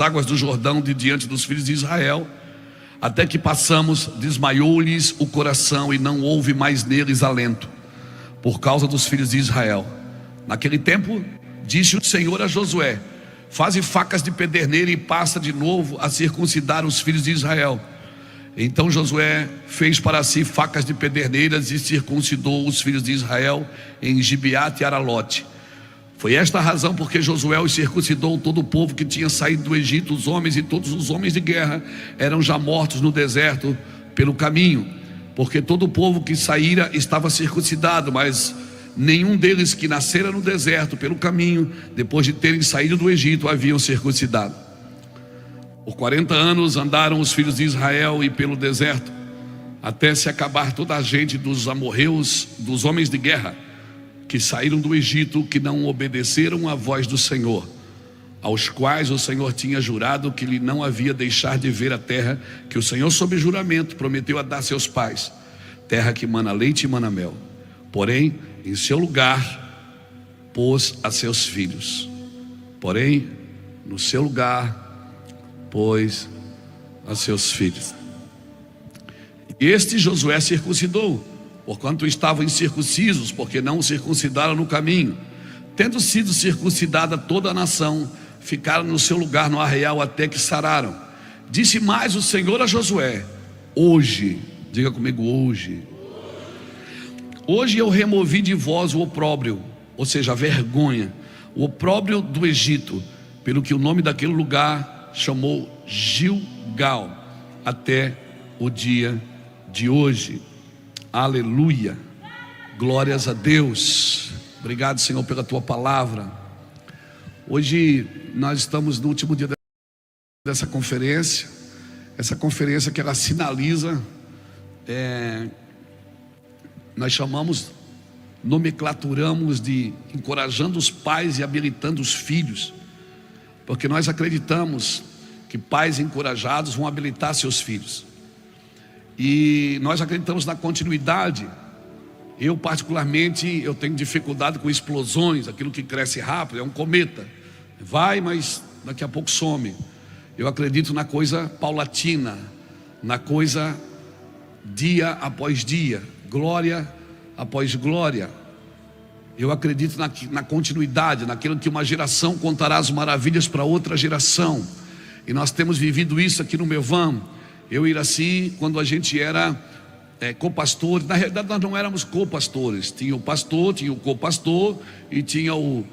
águas do Jordão de diante dos filhos de Israel, até que passamos, desmaiou-lhes o coração e não houve mais neles alento, por causa dos filhos de Israel. Naquele tempo, disse o Senhor a Josué: faze facas de pederneira e passa de novo a circuncidar os filhos de Israel. Então Josué fez para si facas de pederneiras e circuncidou os filhos de Israel em Gibeate e Aralote. Foi esta a razão porque Josué os circuncidou todo o povo que tinha saído do Egito. Os homens e todos os homens de guerra eram já mortos no deserto pelo caminho, porque todo o povo que saíra estava circuncidado, mas nenhum deles que nascera no deserto pelo caminho, depois de terem saído do Egito, haviam circuncidado. Por 40 anos andaram os filhos de Israel e pelo deserto, até se acabar toda a gente dos amorreus, dos homens de guerra que saíram do Egito, que não obedeceram à voz do Senhor, aos quais o Senhor tinha jurado que lhe não havia deixar de ver a terra que o Senhor, sob juramento, prometeu a dar a seus pais, terra que mana leite e mana mel. Porém, em seu lugar pôs a seus filhos. Porém, no seu lugar pôs a seus filhos. Este Josué circuncidou, porquanto estavam incircuncisos, porque não o circuncidaram no caminho. Tendo sido circuncidada toda a nação, ficaram no seu lugar no arraial até que sararam. Disse mais o Senhor a Josué: hoje, diga comigo, hoje eu removi de vós o opróbrio, ou seja, a vergonha, o opróbrio do Egito, pelo que o nome daquele lugar chamou Gilgal até o dia de hoje. Aleluia, glórias a Deus. Obrigado, Senhor, pela tua palavra. Hoje nós estamos no último dia dessa conferência, essa conferência que ela sinaliza, nós chamamos, nomenclaturamos de encorajando os pais e habilitando os filhos, porque nós acreditamos que pais encorajados vão habilitar seus filhos, e nós acreditamos na continuidade. Eu particularmente, eu tenho dificuldade com explosões, aquilo que cresce rápido, é um cometa, vai, mas daqui a pouco some. Eu acredito na coisa paulatina, na coisa dia após dia, glória após glória. Eu acredito na continuidade, naquilo que uma geração contará as maravilhas para outra geração, e nós temos vivido isso aqui no Mevan. Eu e Iraci, quando a gente era co-pastor, na realidade nós não éramos co-pastores, tinha o pastor, tinha o co-pastor e tinha o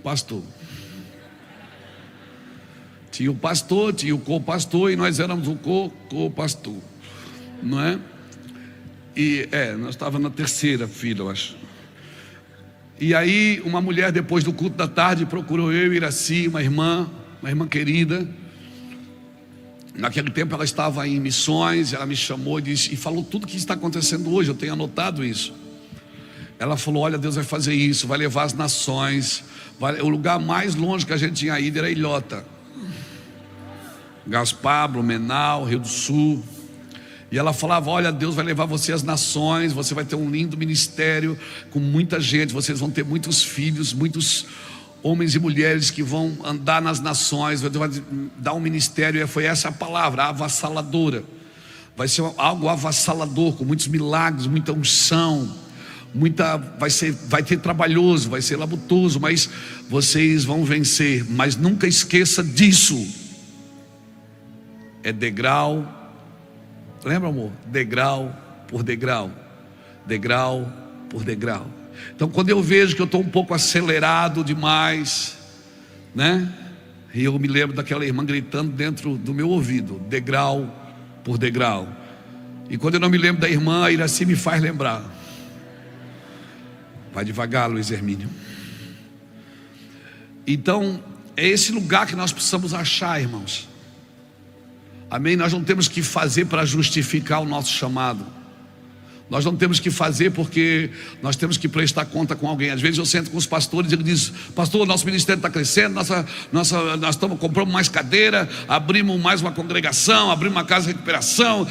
pastor. Tinha o pastor, tinha o co-pastor e nós éramos o co-pastor, não é? E nós estávamos na terceira filha, eu acho. E aí uma mulher, depois do culto da tarde, procurou eu e Iraci, uma irmã querida. Naquele tempo ela estava em missões, ela me chamou e falou tudo o que está acontecendo hoje, eu tenho anotado isso. Ela falou: olha, Deus vai fazer isso, vai levar as nações, o lugar mais longe que a gente tinha ido era Ilhota, Gaspar, Blumenau, Rio do Sul. E ela falava: olha, Deus vai levar você às nações, você vai ter um lindo ministério com muita gente, vocês vão ter muitos filhos, muitos homens e mulheres que vão andar nas nações, vai dar um ministério. E foi essa a palavra, avassaladora. Vai ser algo avassalador, com muitos milagres, muita unção, vai ter trabalhoso, vai ser labutoso, mas vocês vão vencer. Mas nunca esqueça disso, é degrau, lembra, amor? Degrau por degrau, degrau por degrau. Então, quando eu vejo que eu estou um pouco acelerado demais, né? E eu me lembro daquela irmã gritando dentro do meu ouvido, degrau por degrau. E quando eu não me lembro da irmã, a Iraci me faz lembrar. Vai devagar, Luiz Hermínio. Então, é esse lugar que nós precisamos achar, irmãos. Amém? Nós não temos que fazer para justificar o nosso chamado. Nós não temos que fazer porque nós temos que prestar conta com alguém. Às vezes eu sento com os pastores e ele diz: pastor, nosso ministério está crescendo, nós compramos mais cadeira, abrimos mais uma congregação, abrimos uma casa de recuperação.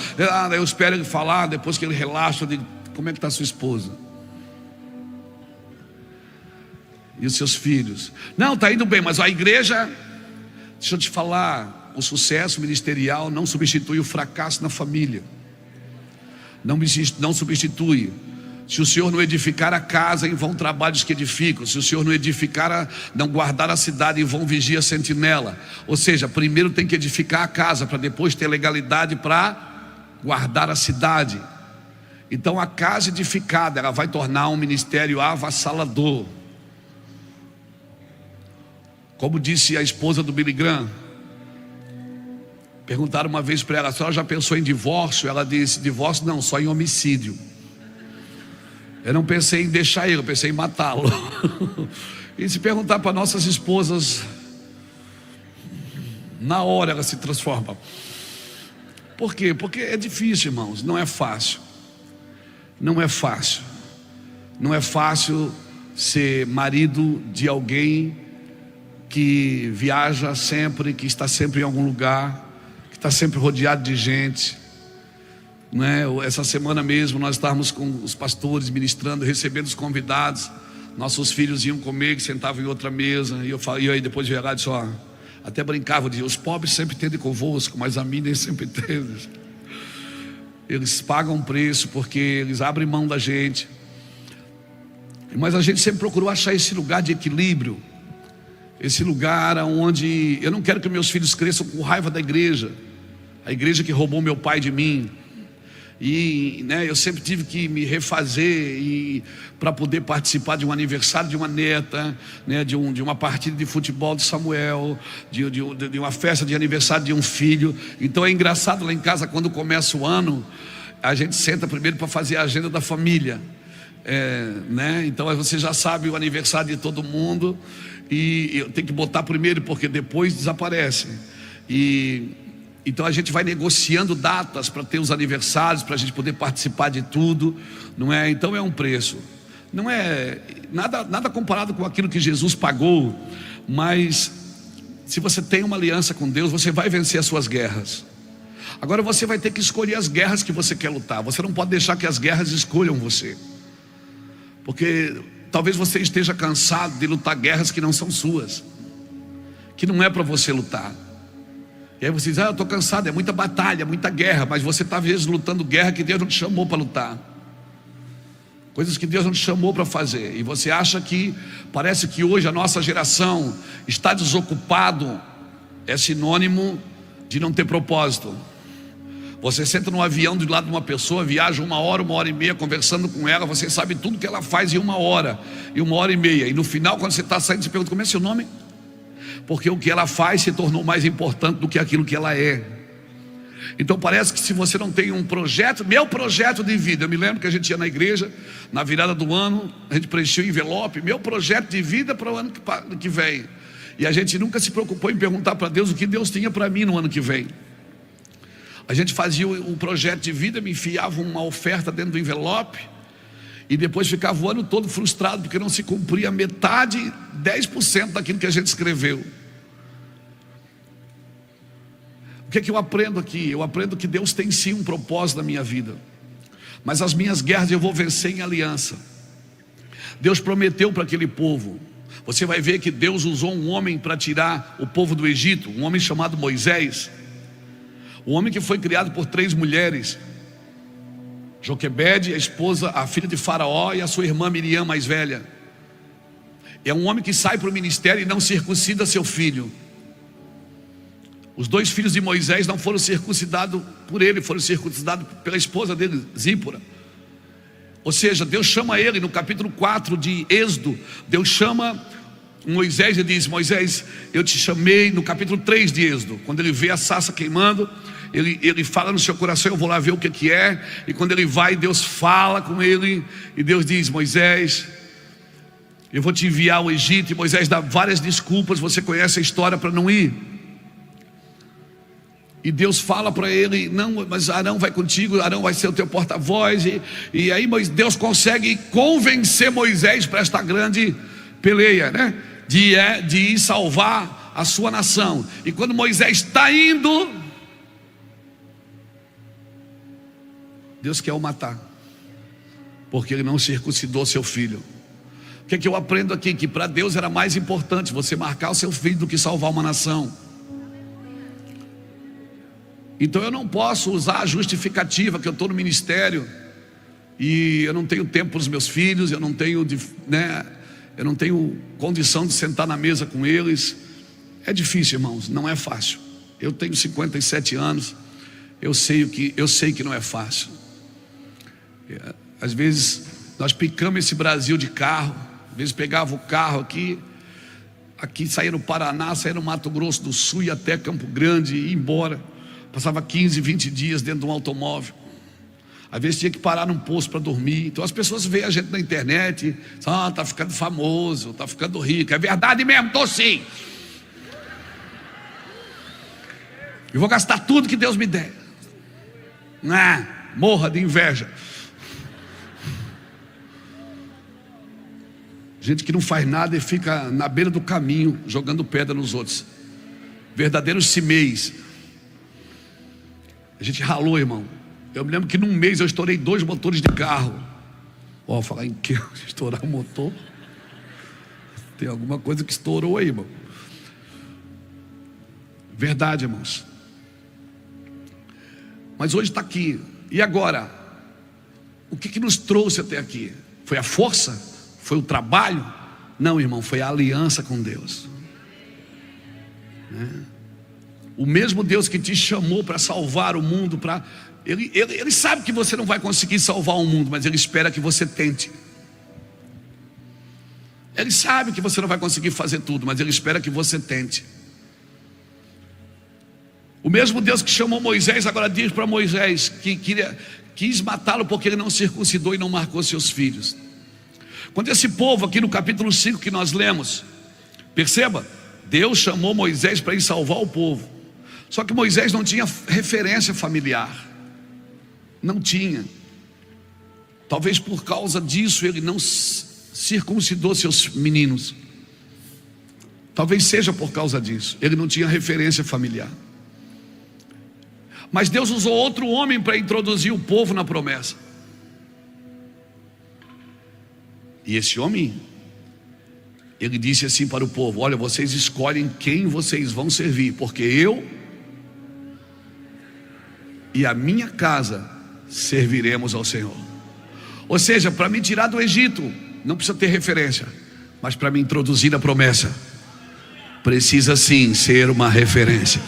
Eu espero ele falar, depois que ele relaxa, eu digo: como é que está a sua esposa? E os seus filhos? Não, está indo bem, mas a igreja Deixa eu te falar, o sucesso ministerial não substitui o fracasso na família. Não substitui. Se o Senhor não edificar a casa, em vão trabalhos que edificam. Se o Senhor não guardar a cidade, em vão vigia a sentinela. Ou seja, primeiro tem que edificar a casa, para depois ter legalidade para guardar a cidade. Então a casa edificada, ela vai tornar um ministério avassalador. Como disse a esposa do Billy Graham, perguntaram uma vez para ela: a senhora já pensou em divórcio? Ela disse: divórcio não, só em homicídio. Eu não pensei em deixar ele, eu pensei em matá-lo. E se perguntar para nossas esposas, na hora ela se transforma. Por quê? Porque é difícil, irmãos, não é fácil. Não é fácil. Não é fácil ser marido de alguém que viaja sempre, que está sempre em algum lugar, que está sempre rodeado de gente, não é? Essa semana mesmo nós estávamos com os pastores ministrando, recebendo os convidados. Nossos filhos iam comer, que sentavam em outra mesa, e aí depois de lá disse: ó, até brincava, dizia: os pobres sempre tendem convosco, mas a mim nem sempre tende. Eles pagam um preço porque eles abrem mão da gente. Mas a gente sempre procurou achar esse lugar de equilíbrio, esse lugar onde eu não quero que meus filhos cresçam com raiva da igreja, a igreja que roubou meu pai de mim. E eu sempre tive que me refazer para poder participar de um aniversário de uma neta, de uma partida de futebol de Samuel, de uma festa de aniversário de um filho. Então é engraçado, lá em casa, quando começa o ano, a gente senta primeiro para fazer a agenda da família, então você já sabe o aniversário de todo mundo, e eu tenho que botar primeiro porque depois desaparece. Então a gente vai negociando datas para ter os aniversários, para a gente poder participar de tudo, não é? Então é um preço. Não é nada comparado com aquilo que Jesus pagou, mas se você tem uma aliança com Deus, você vai vencer as suas guerras. Agora você vai ter que escolher as guerras que você quer lutar. Você não pode deixar que as guerras escolham você, porque talvez você esteja cansado de lutar guerras que não são suas, que não é para você lutar. E aí você diz: eu estou cansado, é muita batalha, muita guerra. Mas você está às vezes lutando guerra que Deus não te chamou para lutar, coisas que Deus não te chamou para fazer. E você acha que, parece que hoje a nossa geração está desocupado, é sinônimo de não ter propósito. Você senta num avião do lado de uma pessoa, viaja 1 hora, 1h30 conversando com ela, você sabe tudo que ela faz em 1 hora, em 1h30. E no final, quando você está saindo, você pergunta: como é seu nome? Porque o que ela faz se tornou mais importante do que aquilo que ela é. Então parece que se você não tem um projeto, meu projeto de vida, eu me lembro que a gente ia na igreja, na virada do ano, a gente preencheu o envelope, meu projeto de vida para o ano que vem. E a gente nunca se preocupou em perguntar para Deus o que Deus tinha para mim no ano que vem. A gente fazia o projeto de vida, me enfiava uma oferta dentro do envelope, e depois ficava o ano todo frustrado porque não se cumpria metade, 10% daquilo que a gente escreveu. O que é que eu aprendo aqui? Eu aprendo que Deus tem sim um propósito na minha vida, mas as minhas guerras eu vou vencer em aliança. Deus prometeu para aquele povo. Você vai ver que Deus usou um homem para tirar o povo do Egito, um homem chamado Moisés, um homem que foi criado por 3 mulheres: Joquebede, a esposa, a filha de Faraó, e a sua irmã Miriam, mais velha. É um homem que sai para o ministério e não circuncida seu filho. Os 2 filhos de Moisés não foram circuncidados por ele, foram circuncidados pela esposa dele, Zípora. Ou seja, Deus chama ele no capítulo 4 de Êxodo. Deus chama Moisés e diz: Moisés, eu te chamei. No capítulo 3 de Êxodo, quando ele vê a sarça queimando, ele fala no seu coração: eu vou lá ver o que é. E quando ele vai, Deus fala com ele, e Deus diz: Moisés, eu vou te enviar ao Egito. E Moisés dá várias desculpas, você conhece a história, para não ir. E Deus fala para ele: não, mas Arão vai contigo, Arão vai ser o teu porta-voz. E aí Deus consegue convencer Moisés para esta grande peleia, de ir salvar a sua nação. E quando Moisés está indo, Deus quer o matar, porque ele não circuncidou seu filho. O que é que eu aprendo aqui? Que para Deus era mais importante você marcar o seu filho do que salvar uma nação. Então eu não posso usar a justificativa que eu estou no ministério e eu não tenho tempo para os meus filhos, eu não tenho, eu não tenho condição de sentar na mesa com eles. É difícil, irmãos, não é fácil. Eu tenho 57 anos, eu sei que não é fácil. Às vezes nós picamos esse Brasil de carro, às vezes pegava o carro aqui saía no Paraná, saía no Mato Grosso do Sul e até Campo Grande e ia embora. Passava 15, 20 dias dentro de um automóvel. Às vezes tinha que parar num posto para dormir. Então as pessoas veem a gente na internet, tá ficando famoso, tá ficando rico. É verdade mesmo, tô sim. Eu vou gastar tudo que Deus me der. Morra de inveja. Gente que não faz nada e fica na beira do caminho jogando pedra nos outros. Verdadeiros cimeis. A gente ralou, irmão. Eu me lembro que num mês eu estourei 2 motores de carro. Falar em que estourar o motor? Tem alguma coisa que estourou aí, irmão. Verdade, irmãos. Mas hoje está aqui. E agora? O que nos trouxe até aqui? Foi a força? Foi o trabalho? Não, irmão, foi a aliança com Deus. O mesmo Deus que te chamou para salvar o mundo, Ele sabe que você não vai conseguir salvar o mundo, mas Ele espera que você tente. Ele sabe que você não vai conseguir fazer tudo, mas Ele espera que você tente. O mesmo Deus que chamou Moisés, agora diz para Moisés que quis matá-lo porque ele não circuncidou e não marcou seus filhos. Quando esse povo aqui no capítulo 5 que nós lemos, perceba, Deus chamou Moisés para ir salvar o povo. Só que Moisés não tinha referência familiar. Não tinha. Talvez por causa disso ele não circuncidou seus meninos. Talvez seja por causa disso. Ele não tinha referência familiar. Mas Deus usou outro homem para introduzir o povo na promessa. E esse homem, ele disse assim para o povo: olha, vocês escolhem quem vocês vão servir, porque eu e a minha casa serviremos ao Senhor. Ou seja, para me tirar do Egito, não precisa ter referência, mas para me introduzir na promessa, precisa sim ser uma referência.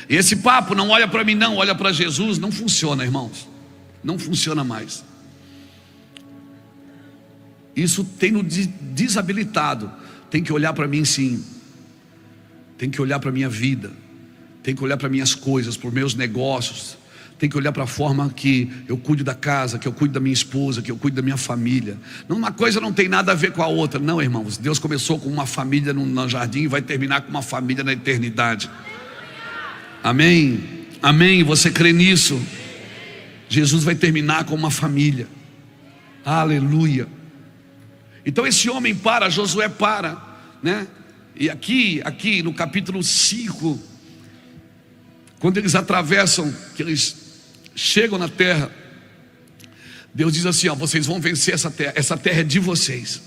E esse papo, não olha para mim não, olha para Jesus, não funciona, irmãos. Não funciona mais. Isso tem nos desabilitado. Tem que olhar para mim sim. Tem que olhar para a minha vida. Tem que olhar para minhas coisas, para os meus negócios. Tem que olhar para a forma que eu cuido da casa, que eu cuido da minha esposa, que eu cuido da minha família. Uma coisa não tem nada a ver com a outra. Não, irmãos, Deus começou com uma família no jardim e vai terminar com uma família na eternidade. Amém? Amém? Você crê nisso? Jesus vai terminar com uma família. Aleluia. Então esse homem para, Josué para, né? E aqui no capítulo 5, quando eles atravessam, que eles chegam na terra, Deus diz assim: vocês vão vencer essa terra é de vocês.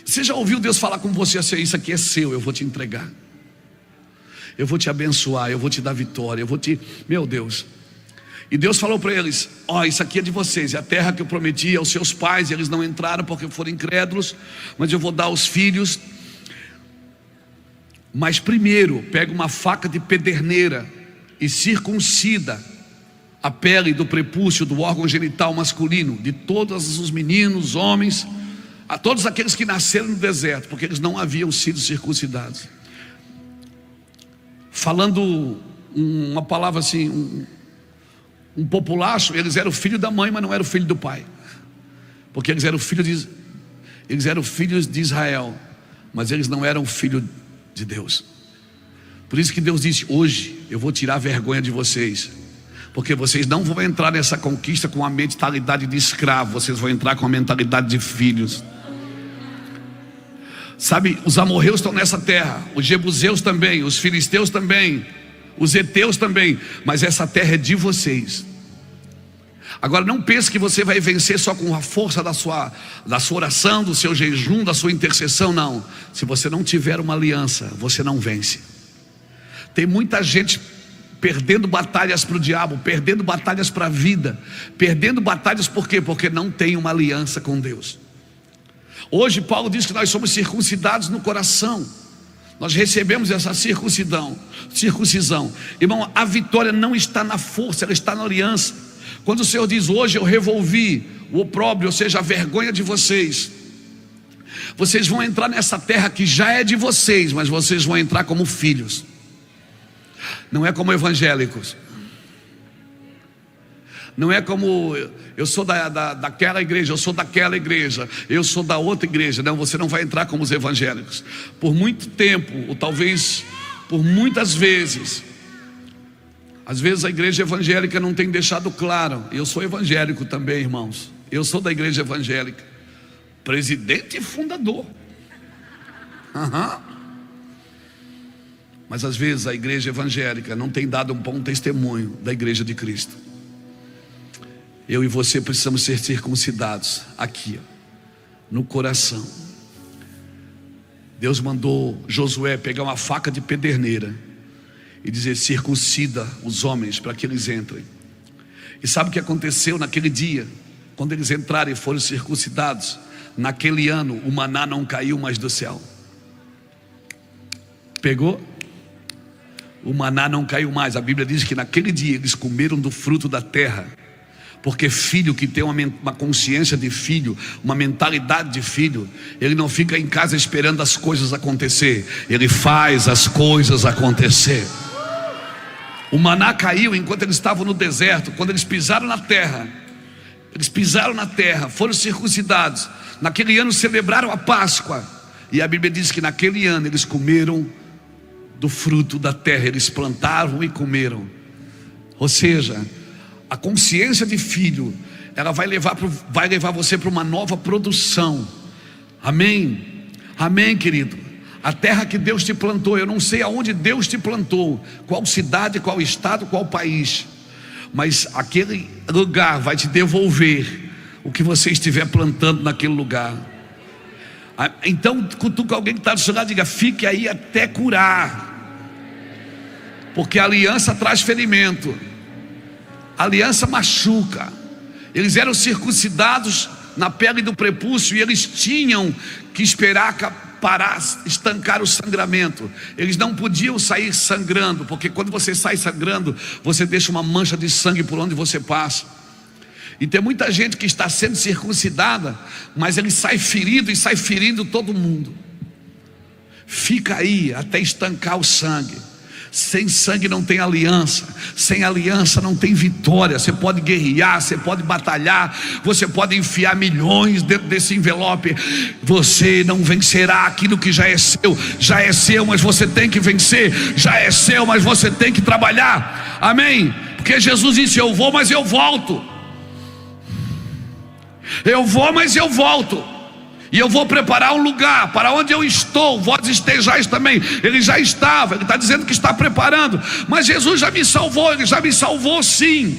Você já ouviu Deus falar com você assim: isso aqui é seu, eu vou te entregar, eu vou te abençoar, eu vou te dar vitória, meu Deus. E Deus falou para eles: isso aqui é de vocês, é a terra que eu prometi aos seus pais, e eles não entraram porque foram incrédulos, mas eu vou dar aos filhos. Mas primeiro, pega uma faca de pederneira e circuncida a pele do prepúcio, do órgão genital masculino, de todos os meninos, homens, a todos aqueles que nasceram no deserto, porque eles não haviam sido circuncidados. Falando uma palavra assim, um populacho, eles eram filho da mãe, mas não eram filho do pai, porque eles eram filhos de Israel, mas eles não eram filho de Deus. Por isso que Deus disse: hoje eu vou tirar a vergonha de vocês, porque vocês não vão entrar nessa conquista com a mentalidade de escravo, vocês vão entrar com a mentalidade de filhos. Sabe, os amorreus estão nessa terra, os jebuseus também, os filisteus também, os heteus também, mas essa terra é de vocês. Agora não pense que você vai vencer só com a força da sua oração, do seu jejum, da sua intercessão. Não, se você não tiver uma aliança, você não vence. Tem muita gente perdendo batalhas para o diabo, perdendo batalhas para a vida, perdendo batalhas por quê? Porque não tem uma aliança com Deus. Hoje Paulo diz que nós somos circuncidados no coração. Nós recebemos essa circuncisão. Irmão, a vitória não está na força, ela está na aliança. Quando o Senhor diz: hoje eu revolvi o opróbrio, ou seja, a vergonha de vocês, vocês vão entrar nessa terra que já é de vocês, mas vocês vão entrar como filhos, não é como evangélicos. Não é como eu sou daquela igreja, eu sou daquela igreja, eu sou da outra igreja. Não, você não vai entrar como os evangélicos. Por muito tempo, ou talvez por muitas vezes, às vezes a igreja evangélica não tem deixado claro. Eu sou evangélico também, irmãos. Eu sou da igreja evangélica, presidente e fundador. Mas às vezes a igreja evangélica não tem dado um bom testemunho da igreja de Cristo. Eu e você precisamos ser circuncidados aqui, no coração. Deus mandou Josué pegar uma faca de pederneira e dizer: circuncida os homens para que eles entrem. E sabe o que aconteceu naquele dia? Quando eles entraram e foram circuncidados, naquele ano o maná não caiu mais do céu. Pegou? O maná não caiu mais. A Bíblia diz que naquele dia eles comeram do fruto da terra. Porque filho que tem uma consciência de filho, uma mentalidade de filho, ele não fica em casa esperando as coisas acontecer, ele faz as coisas acontecer. O maná caiu enquanto eles estavam no deserto. Quando eles pisaram na terra, foram circuncidados. Naquele ano celebraram a Páscoa. E a Bíblia diz que naquele ano eles comeram do fruto da terra. Eles plantaram e comeram. Ou seja, a consciência de filho, ela vai levar você para uma nova produção. Amém? Amém, querido? A terra que Deus te plantou, eu não sei aonde Deus te plantou, qual cidade, qual estado, qual país, mas aquele lugar vai te devolver o que você estiver plantando naquele lugar. Então cutuca alguém que está do seu lado e diga: fique aí até curar, porque a aliança traz ferimento. A aliança machuca. Eles eram circuncidados na pele do prepúcio e eles tinham que esperar parar, estancar o sangramento. Eles não podiam sair sangrando, porque quando você sai sangrando, você deixa uma mancha de sangue por onde você passa. E tem muita gente que está sendo circuncidada, mas ele sai ferido e sai ferindo todo mundo. Fica aí até estancar o sangue. Sem sangue não tem aliança, sem aliança não tem vitória. Você pode guerrear, você pode batalhar, você pode enfiar milhões dentro desse envelope, você não vencerá aquilo que já é seu, mas você tem que vencer. Já é seu, mas você tem que trabalhar. Amém? Porque Jesus disse: eu vou, mas eu volto. Eu vou, mas eu volto. E eu vou preparar um lugar para onde eu estou. Vós estejais também. Ele já estava, ele está dizendo que está preparando. Mas Jesus já me salvou, ele já me salvou sim.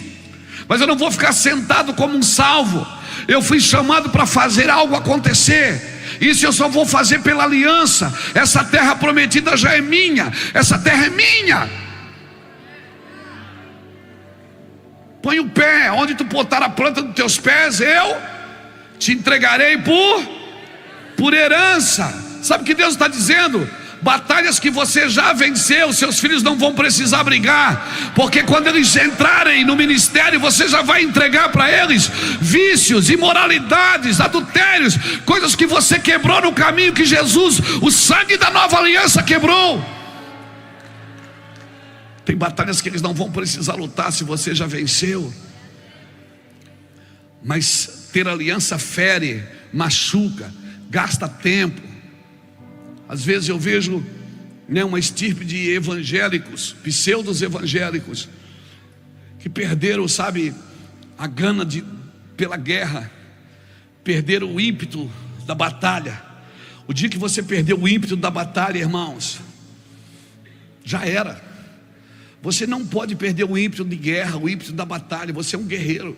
Mas eu não vou ficar sentado como um salvo. Eu fui chamado para fazer algo acontecer. Isso eu só vou fazer pela aliança. Essa terra prometida já é minha. Essa terra é minha. Põe o pé, onde tu botar a planta dos teus pés, eu te entregarei por herança. Sabe o que Deus está dizendo? Batalhas que você já venceu, seus filhos não vão precisar brigar, porque quando eles entrarem no ministério, você já vai entregar para eles vícios, imoralidades, adultérios, coisas que você quebrou no caminho que Jesus, o sangue da nova aliança, quebrou. Tem batalhas que eles não vão precisar lutar se você já venceu. Mas ter aliança fere, machuca, gasta tempo. Às vezes eu vejo uma estirpe de evangélicos, pseudos evangélicos, que perderam, sabe, a gana pela guerra, perderam o ímpeto da batalha. O dia que você perdeu o ímpeto da batalha, irmãos, já era. Você não pode perder o ímpeto de guerra, o ímpeto da batalha. Você é um guerreiro.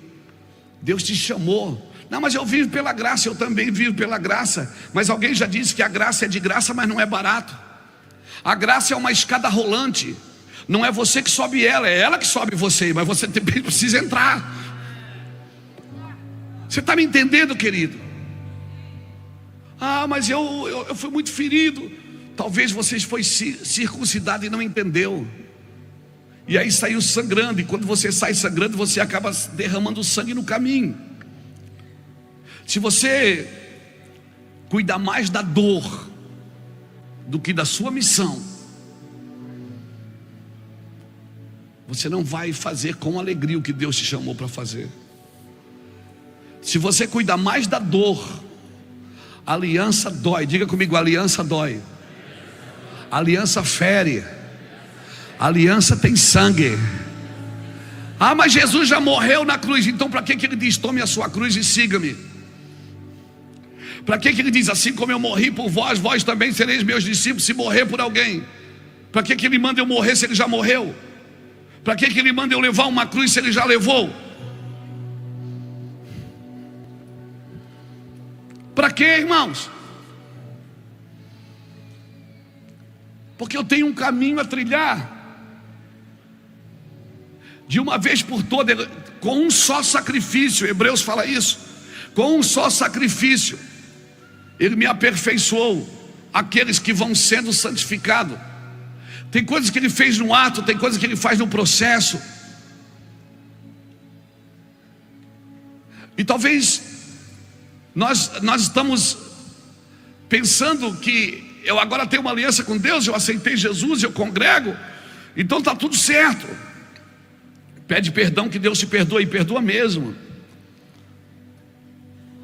Deus te chamou. Não, mas eu vivo pela graça. Eu também vivo pela graça. Mas alguém já disse que a graça é de graça, mas não é barato. A graça é uma escada rolante. Não é você que sobe ela, é ela que sobe você, mas você precisa entrar. Você está me entendendo, querido? Ah, mas eu fui muito ferido. Talvez você foi circuncidado e não entendeu. E aí saiu sangrando, e quando você sai sangrando, você acaba derramando sangue no caminho. Se você cuidar mais da dor do que da sua missão, você não vai fazer com alegria o que Deus te chamou para fazer. Se você cuidar mais da dor, a aliança dói. Diga comigo, a aliança dói. A aliança fere. A aliança tem sangue. Ah, mas Jesus já morreu na cruz. Então para que ele diz, tome a sua cruz e siga-me? Para que ele diz, assim como eu morri por vós, vós também sereis meus discípulos se morrer por alguém? Para que ele manda eu morrer se ele já morreu? Para que ele manda eu levar uma cruz se ele já levou? Para que, irmãos? Porque eu tenho um caminho a trilhar. De uma vez por todas, com um só sacrifício. Hebreus fala isso. Com um só sacrifício Ele me aperfeiçoou aqueles que vão sendo santificados. Tem coisas que Ele fez no ato, tem coisas que Ele faz no processo. E talvez nós estamos pensando que eu agora tenho uma aliança com Deus, eu aceitei Jesus, eu congrego, então está tudo certo. Pede perdão que Deus te perdoa, e perdoa mesmo.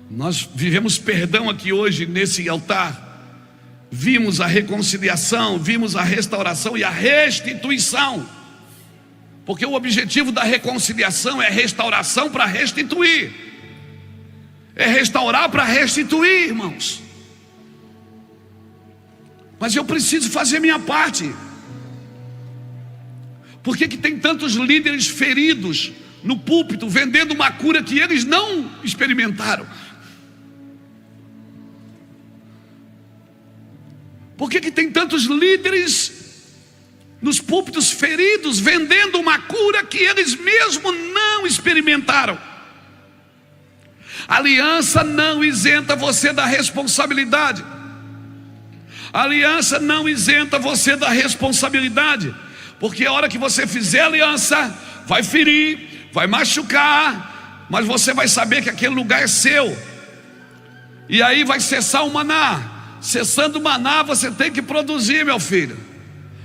Nós vivemos perdão aqui hoje nesse altar. Vimos a reconciliação, vimos a restauração e a restituição. Porque o objetivo da reconciliação é restauração para restituir. É restaurar para restituir, irmãos. Mas eu preciso fazer minha parte. Por que tem tantos líderes feridos no púlpito, vendendo uma cura que eles não experimentaram? Por que tem tantos líderes nos púlpitos feridos, vendendo uma cura que eles mesmos não experimentaram? A aliança não isenta você da responsabilidade. A aliança não isenta você da responsabilidade. Porque a hora que você fizer a aliança, vai ferir, vai machucar, mas você vai saber que aquele lugar é seu. E aí vai cessar o maná. Cessando o maná, você tem que produzir, meu filho.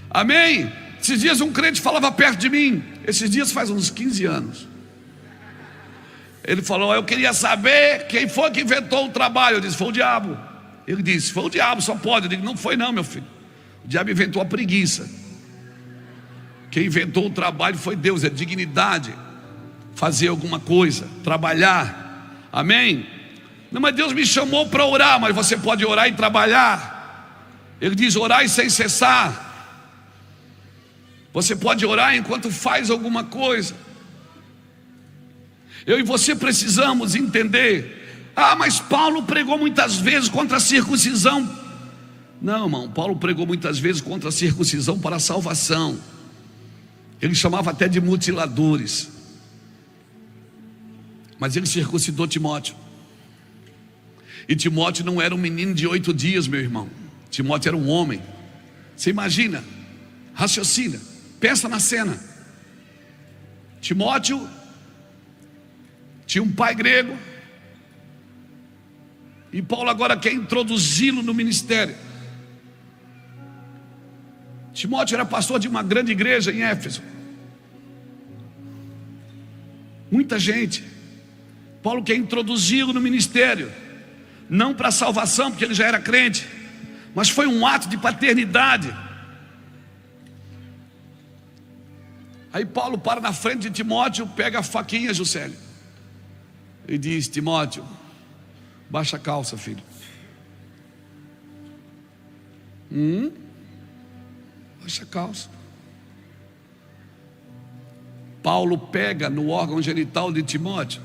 Amém? Esses dias um crente falava perto de mim. Esses dias faz uns 15 anos. Ele falou, eu queria saber quem foi que inventou o trabalho. Eu disse, foi o diabo. Ele disse, foi o diabo, só pode. Eu disse, não foi não, meu filho. O diabo inventou a preguiça. Quem inventou o trabalho foi Deus. É dignidade fazer alguma coisa, trabalhar. Amém? Não, mas Deus me chamou para orar. Mas você pode orar e trabalhar. Ele diz, orar sem cessar. Você pode orar enquanto faz alguma coisa. Eu e você precisamos entender. Ah, mas Paulo pregou muitas vezes contra a circuncisão. Não, irmão, Paulo pregou muitas vezes contra a circuncisão para a salvação. Ele chamava até de mutiladores. Mas ele circuncidou Timóteo. E Timóteo não era um menino de 8 dias, meu irmão. Timóteo era um homem. Você imagina, raciocina, pensa na cena. Timóteo tinha um pai grego, e Paulo agora quer introduzi-lo no ministério. Timóteo era pastor de uma grande igreja em Éfeso. Muita gente. Paulo quer introduzi-lo no ministério. Não para salvação, porque ele já era crente, mas foi um ato de paternidade. Aí Paulo para na frente de Timóteo, pega a faquinha, Juscelio, e diz, Timóteo, baixa a calça, filho. Baixa a calça. Paulo pega no órgão genital de Timóteo.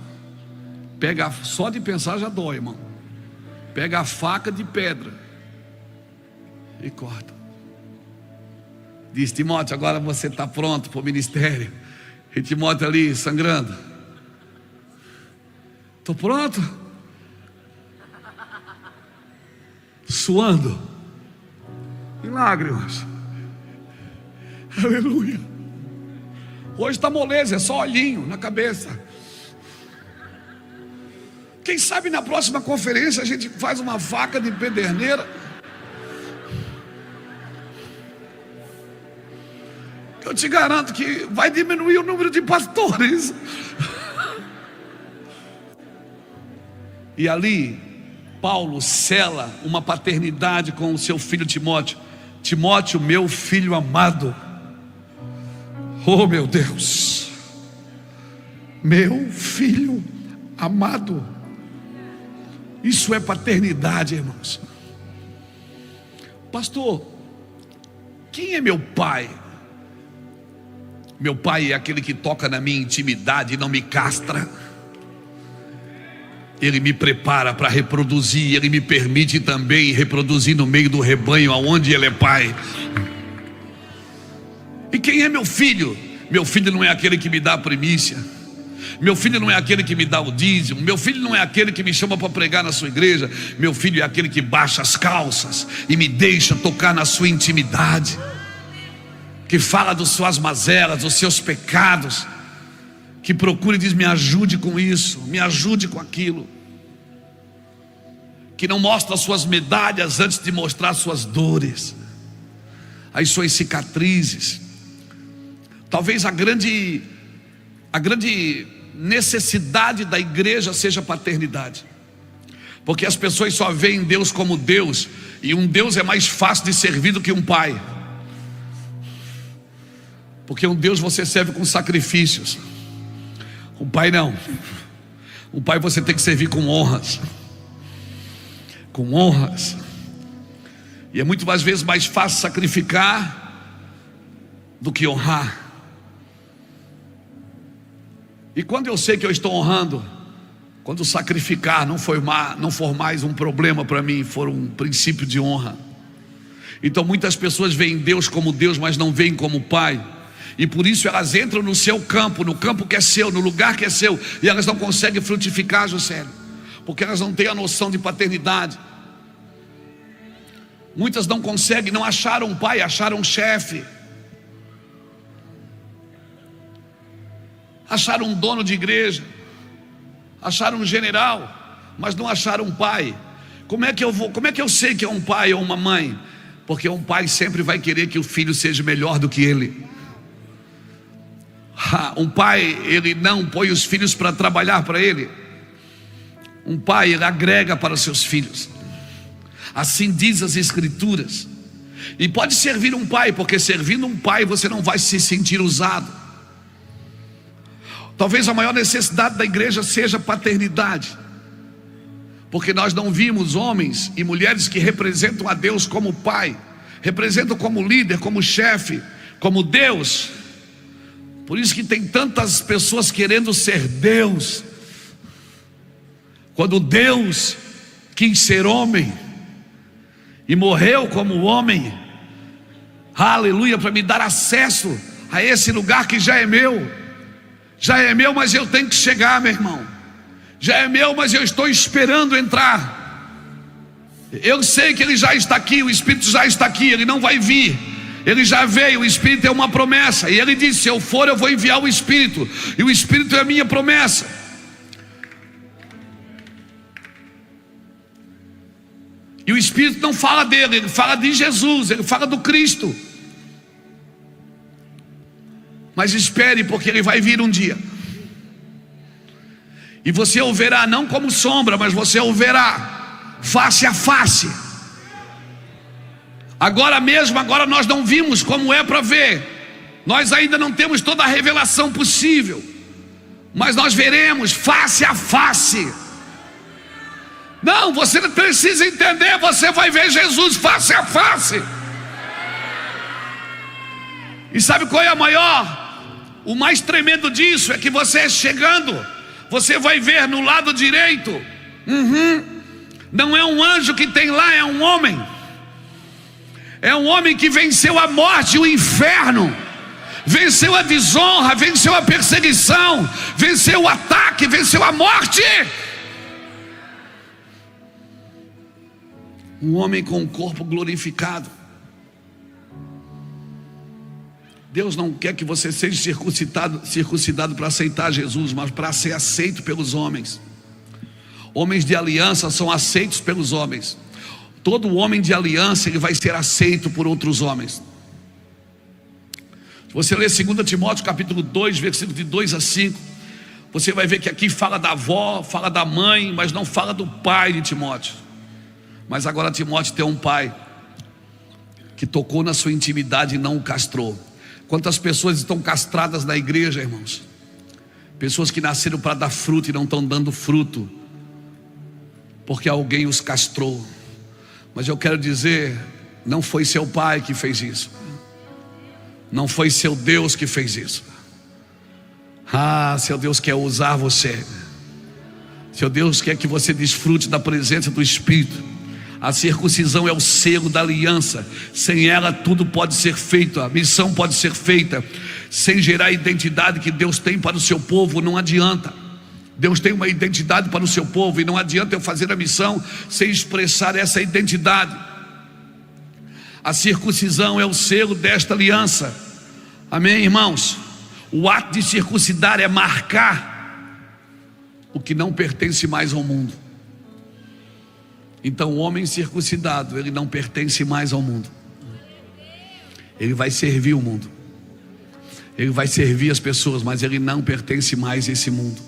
Pega, só de pensar já dói, irmão. Pega a faca de pedra e corta. Diz: Timóteo, agora você está pronto para o ministério. E Timóteo ali sangrando: estou pronto, suando em lágrimas. Aleluia. Hoje está moleza, é só olhinho na cabeça. Quem sabe na próxima conferência a gente faz uma faca de pederneira. Eu te garanto que vai diminuir o número de pastores. E ali Paulo sela uma paternidade com o seu filho Timóteo. Timóteo, meu filho amado. Oh meu Deus, meu filho amado. Isso é paternidade, irmãos. Pastor, quem é meu pai? Meu pai é aquele que toca na minha intimidade e não me castra. Ele me prepara para reproduzir. Ele me permite também reproduzir no meio do rebanho aonde ele é pai. E quem é meu filho? Meu filho não é aquele que me dá a primícia. Meu filho não é aquele que me dá o dízimo. Meu filho não é aquele que me chama para pregar na sua igreja. Meu filho é aquele que baixa as calças e me deixa tocar na sua intimidade, que fala das suas mazelas, dos seus pecados, que procura e diz: me ajude com isso, me ajude com aquilo. Que não mostra as suas medalhas antes de mostrar as suas dores, as suas cicatrizes. Talvez a grande necessidade da igreja seja a paternidade, porque as pessoas só veem Deus como Deus, e um Deus é mais fácil de servir do que um pai, porque um Deus você serve com sacrifícios. Um pai não. Um pai você tem que servir com honras. Com honras. E é muito mais vezes mais fácil sacrificar do que honrar. E quando eu sei que eu estou honrando, quando sacrificar não for mais um problema para mim, for um princípio de honra. Então muitas pessoas veem Deus como Deus, mas não veem como Pai. E por isso elas entram no seu campo, no campo que é seu, no lugar que é seu, e elas não conseguem frutificar, Juscelio, porque elas não têm a noção de paternidade. Muitas não conseguem, não acharam um pai, acharam um chefe, acharam um dono de igreja, acharam um general, mas não acharam um pai. Como é que eu sei que é um pai ou uma mãe? Porque um pai sempre vai querer que o filho seja melhor do que ele. Um pai, ele não põe os filhos para trabalhar para ele. Um pai, ele agrega para os seus filhos. Assim diz as escrituras. E pode servir um pai, porque servindo um pai você não vai se sentir usado. Talvez a maior necessidade da igreja seja a paternidade, porque nós não vimos homens e mulheres que representam a Deus como pai, representam como líder, como chefe, como Deus. Por isso que tem tantas pessoas querendo ser Deus, quando Deus quis ser homem e morreu como homem, aleluia, para me dar acesso a esse lugar que já é meu. Já é meu, mas eu tenho que chegar, meu irmão. Já é meu, mas eu estou esperando entrar. Eu sei que ele já está aqui, o Espírito já está aqui, ele não vai vir. Ele já veio, o Espírito é uma promessa. E ele disse: se eu for, eu vou enviar o Espírito. E o Espírito é a minha promessa. E o Espírito não fala dele, ele fala de Jesus, ele fala do Cristo. Mas espere, porque ele vai vir um dia. E você o verá não como sombra, mas você o verá face a face. Agora nós não vimos como é para ver. Nós ainda não temos toda a revelação possível, mas nós veremos face a face. Não, você não precisa entender, você vai ver Jesus face a face. E sabe qual é a maior? O mais tremendo disso é que você chegando, você vai ver no lado direito, não é um anjo que tem lá, é um homem. É um homem que venceu a morte e o inferno, venceu a desonra, venceu a perseguição, venceu o ataque, venceu a morte. Um homem com o corpo glorificado. Deus não quer que você seja circuncidado para aceitar Jesus, mas para ser aceito pelos homens. Homens de aliança são aceitos pelos homens. Todo homem de aliança, ele vai ser aceito por outros homens. Se você ler 2 Timóteo capítulo 2, versículo de 2 a 5, você vai ver que aqui fala da avó, fala da mãe, mas não fala do pai de Timóteo. Mas agora Timóteo tem um pai que tocou na sua intimidade e não o castrou. Quantas pessoas estão castradas na igreja, irmãos? Pessoas que nasceram para dar fruto e não estão dando fruto, porque alguém os castrou. Mas eu quero dizer, não foi seu pai que fez isso, não foi seu Deus que fez isso. Seu Deus quer usar você. Seu Deus quer que você desfrute da presença do Espírito. A circuncisão é o selo da aliança. Sem ela tudo pode ser feito, a missão pode ser feita. Sem gerar a identidade que Deus tem para o seu povo, não adianta. Deus tem uma identidade para o seu povo, e não adianta eu fazer a missão sem expressar essa identidade. A circuncisão é o selo desta aliança. Amém, irmãos? O ato de circuncidar é marcar o que não pertence mais ao mundo. Então o homem circuncidado, ele não pertence mais ao mundo. Ele vai servir o mundo, ele vai servir as pessoas, mas ele não pertence mais a esse mundo.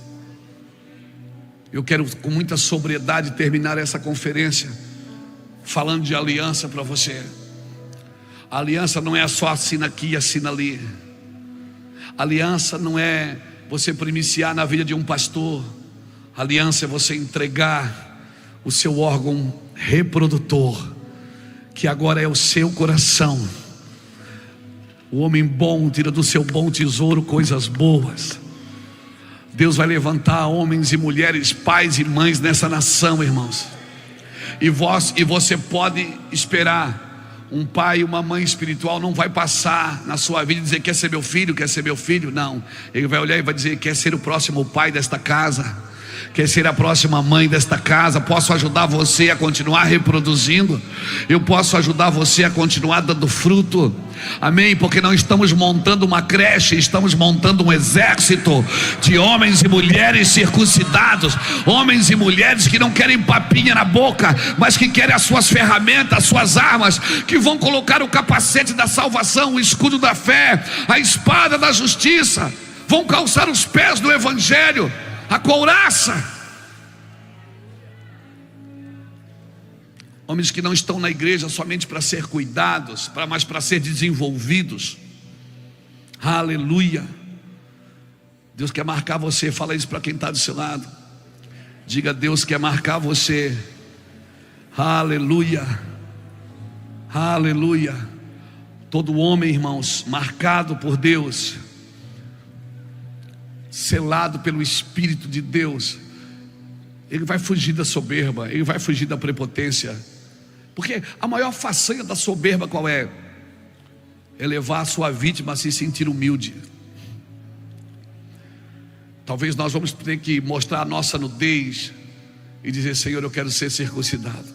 Eu quero com muita sobriedade terminar essa conferência falando de aliança para você. A aliança não é só assina aqui e assina ali. A aliança não é você primiciar na vida de um pastor. A aliança é você entregar o seu órgão reprodutor, que agora é o seu coração. O homem bom tira do seu bom tesouro coisas boas. Deus vai levantar homens e mulheres, pais e mães nessa nação, irmãos. E você pode esperar. Um pai e uma mãe espiritual não vai passar na sua vida e dizer: quer ser meu filho, quer ser meu filho. Não, ele vai olhar e vai dizer: quer ser o próximo pai desta casa, quer ser a próxima mãe desta casa. Posso ajudar você a continuar reproduzindo? Eu posso ajudar você a continuar dando fruto? Amém? Porque não estamos montando uma creche, estamos montando um exército de homens e mulheres circuncidados, homens e mulheres que não querem papinha na boca, mas que querem as suas ferramentas, as suas armas, que vão colocar o capacete da salvação, o escudo da fé, a espada da justiça, vão calçar os pés do evangelho, a couraça. Homens que não estão na igreja somente para ser cuidados, mas para ser desenvolvidos. Aleluia. Deus quer marcar você. Fala isso para quem está do seu lado. Diga: Deus quer marcar você. Aleluia. Aleluia. Todo homem, irmãos, marcado por Deus, selado pelo Espírito de Deus, ele vai fugir da soberba, ele vai fugir da prepotência. Porque a maior façanha da soberba qual é? É levar a sua vítima a se sentir humilde. Talvez nós vamos ter que mostrar a nossa nudez e dizer: Senhor, eu quero ser circuncidado.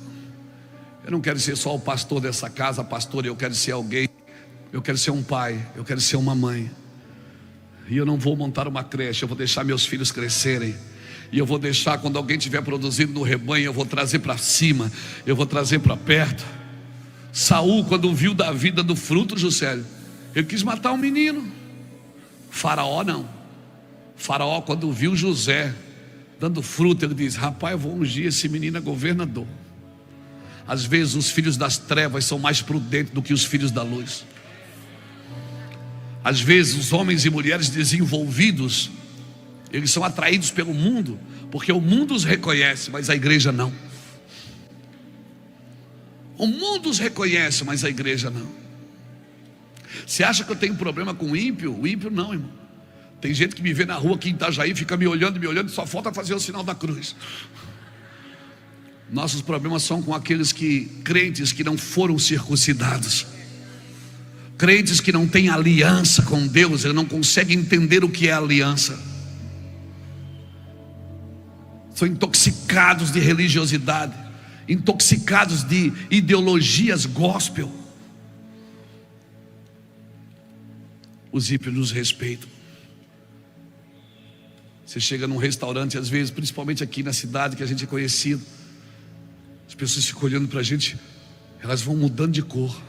Eu não quero ser só o pastor dessa casa, pastor, eu quero ser alguém. Eu quero ser um pai, eu quero ser uma mãe. E eu não vou montar uma creche, eu vou deixar meus filhos crescerem. E eu vou deixar, quando alguém estiver produzindo no rebanho, eu vou trazer para cima, eu vou trazer para perto. Saul, quando viu Davi dando fruto, Juscelio, ele quis matar um menino. Faraó não. Faraó, quando viu José dando fruto, ele diz: rapaz, eu vou ungir esse menino a governador. Às vezes os filhos das trevas são mais prudentes do que os filhos da luz. Às vezes os homens e mulheres desenvolvidos, eles são atraídos pelo mundo, porque o mundo os reconhece, mas a igreja não. O mundo os reconhece, mas a igreja não. Você acha que eu tenho problema com o ímpio? O ímpio não, irmão. Tem gente que me vê na rua aqui em Itajaí, fica me olhando, e só falta fazer o sinal da cruz. Nossos problemas são com aqueles crentes que não foram circuncidados, crentes que não têm aliança com Deus, eles não conseguem entender o que é aliança. São intoxicados de religiosidade, intoxicados de ideologias gospel. Os ímpios nos respeitam. Você chega num restaurante, às vezes, principalmente aqui na cidade que a gente é conhecido, as pessoas ficam olhando pra gente, elas vão mudando de cor.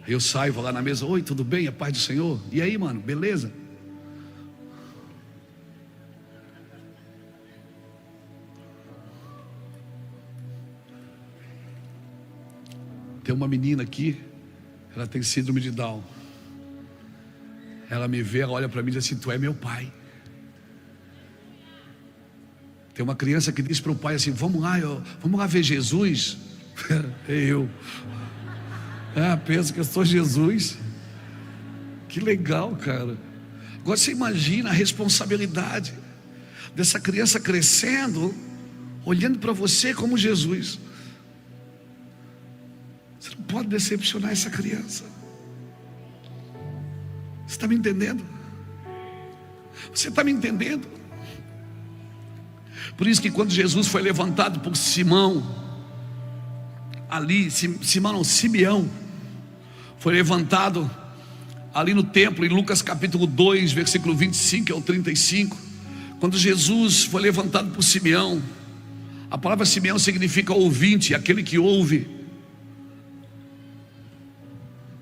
Aí eu saio, vou lá na mesa: oi, tudo bem? A paz do Senhor? E aí, mano, beleza? Tem uma menina aqui, ela tem síndrome de Down. Ela me vê, ela olha para mim e diz assim: tu é meu pai. Tem uma criança que diz para o pai assim: vamos lá ver Jesus. Eu penso que eu sou Jesus. Que legal, cara. Agora você imagina a responsabilidade dessa criança crescendo, olhando para você como Jesus. Você não pode decepcionar essa criança. Você está me entendendo? Você está me entendendo? Por isso que quando Jesus foi levantado por Simeão, foi levantado ali no templo, em Lucas capítulo 2, versículo 25 ao 35. Quando Jesus foi levantado por Simeão, a palavra Simeão significa ouvinte, aquele que ouve.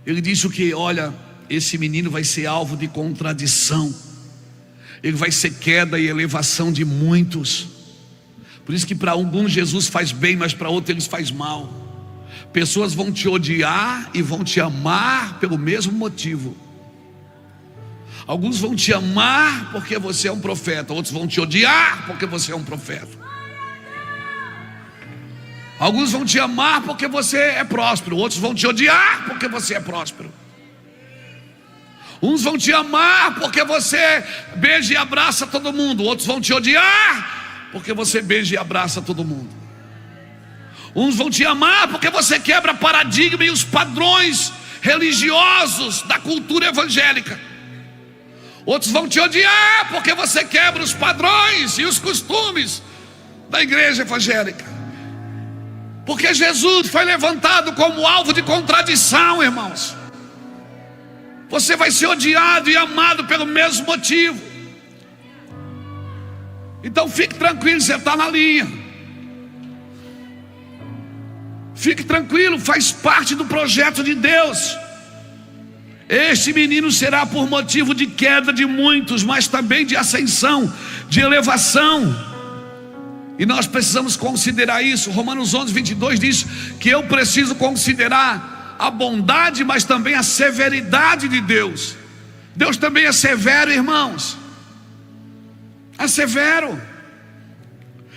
Ele disse o que? Olha, esse menino vai ser alvo de contradição, ele vai ser queda e elevação de muitos. Por isso que para alguns Jesus faz bem, mas para outros ele faz mal. Pessoas vão te odiar e vão te amar pelo mesmo motivo. Alguns vão te amar porque você é um profeta, outros vão te odiar porque você é um profeta. Alguns vão te amar porque você é próspero, outros vão te odiar porque você é próspero. Uns vão te amar porque você beija e abraça todo mundo, outros vão te odiar porque você beija e abraça todo mundo. Uns vão te amar porque você quebra paradigma e os padrões religiosos da cultura evangélica. Outros vão te odiar porque você quebra os padrões e os costumes da igreja evangélica. Porque Jesus foi levantado como alvo de contradição, irmãos. Você vai ser odiado e amado pelo mesmo motivo. Então fique tranquilo, você está na linha. Fique tranquilo, faz parte do projeto de Deus. Este menino será por motivo de queda de muitos, mas também de ascensão, de elevação. E nós precisamos considerar isso. Romanos 11, 22 diz que eu preciso considerar a bondade, mas também a severidade de Deus. Deus também é severo, irmãos. É severo.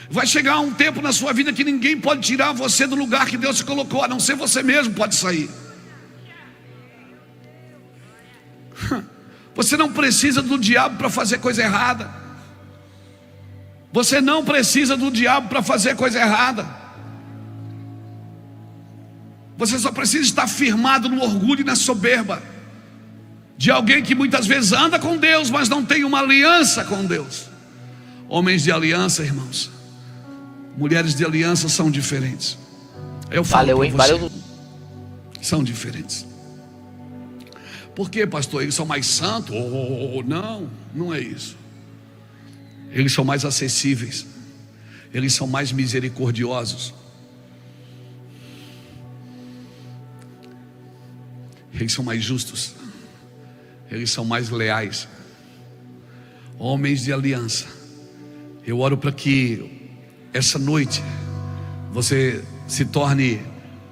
Vai chegar um tempo na sua vida que ninguém pode tirar você do lugar que Deus te colocou, a não ser você mesmo pode sair. Você não precisa do diabo para fazer coisa errada. Você não precisa do diabo para fazer coisa errada. Você só precisa estar firmado no orgulho e na soberba de alguém que muitas vezes anda com Deus, mas não tem uma aliança com Deus. Homens de aliança, irmãos, mulheres de aliança são diferentes. Eu falo para você, são diferentes. Por que, pastor? Eles são mais santos? Não, não é isso. Eles são mais acessíveis. Eles são mais misericordiosos. Eles são mais justos. Eles são mais leais. Homens de aliança. Eu oro para que essa noite você se torne,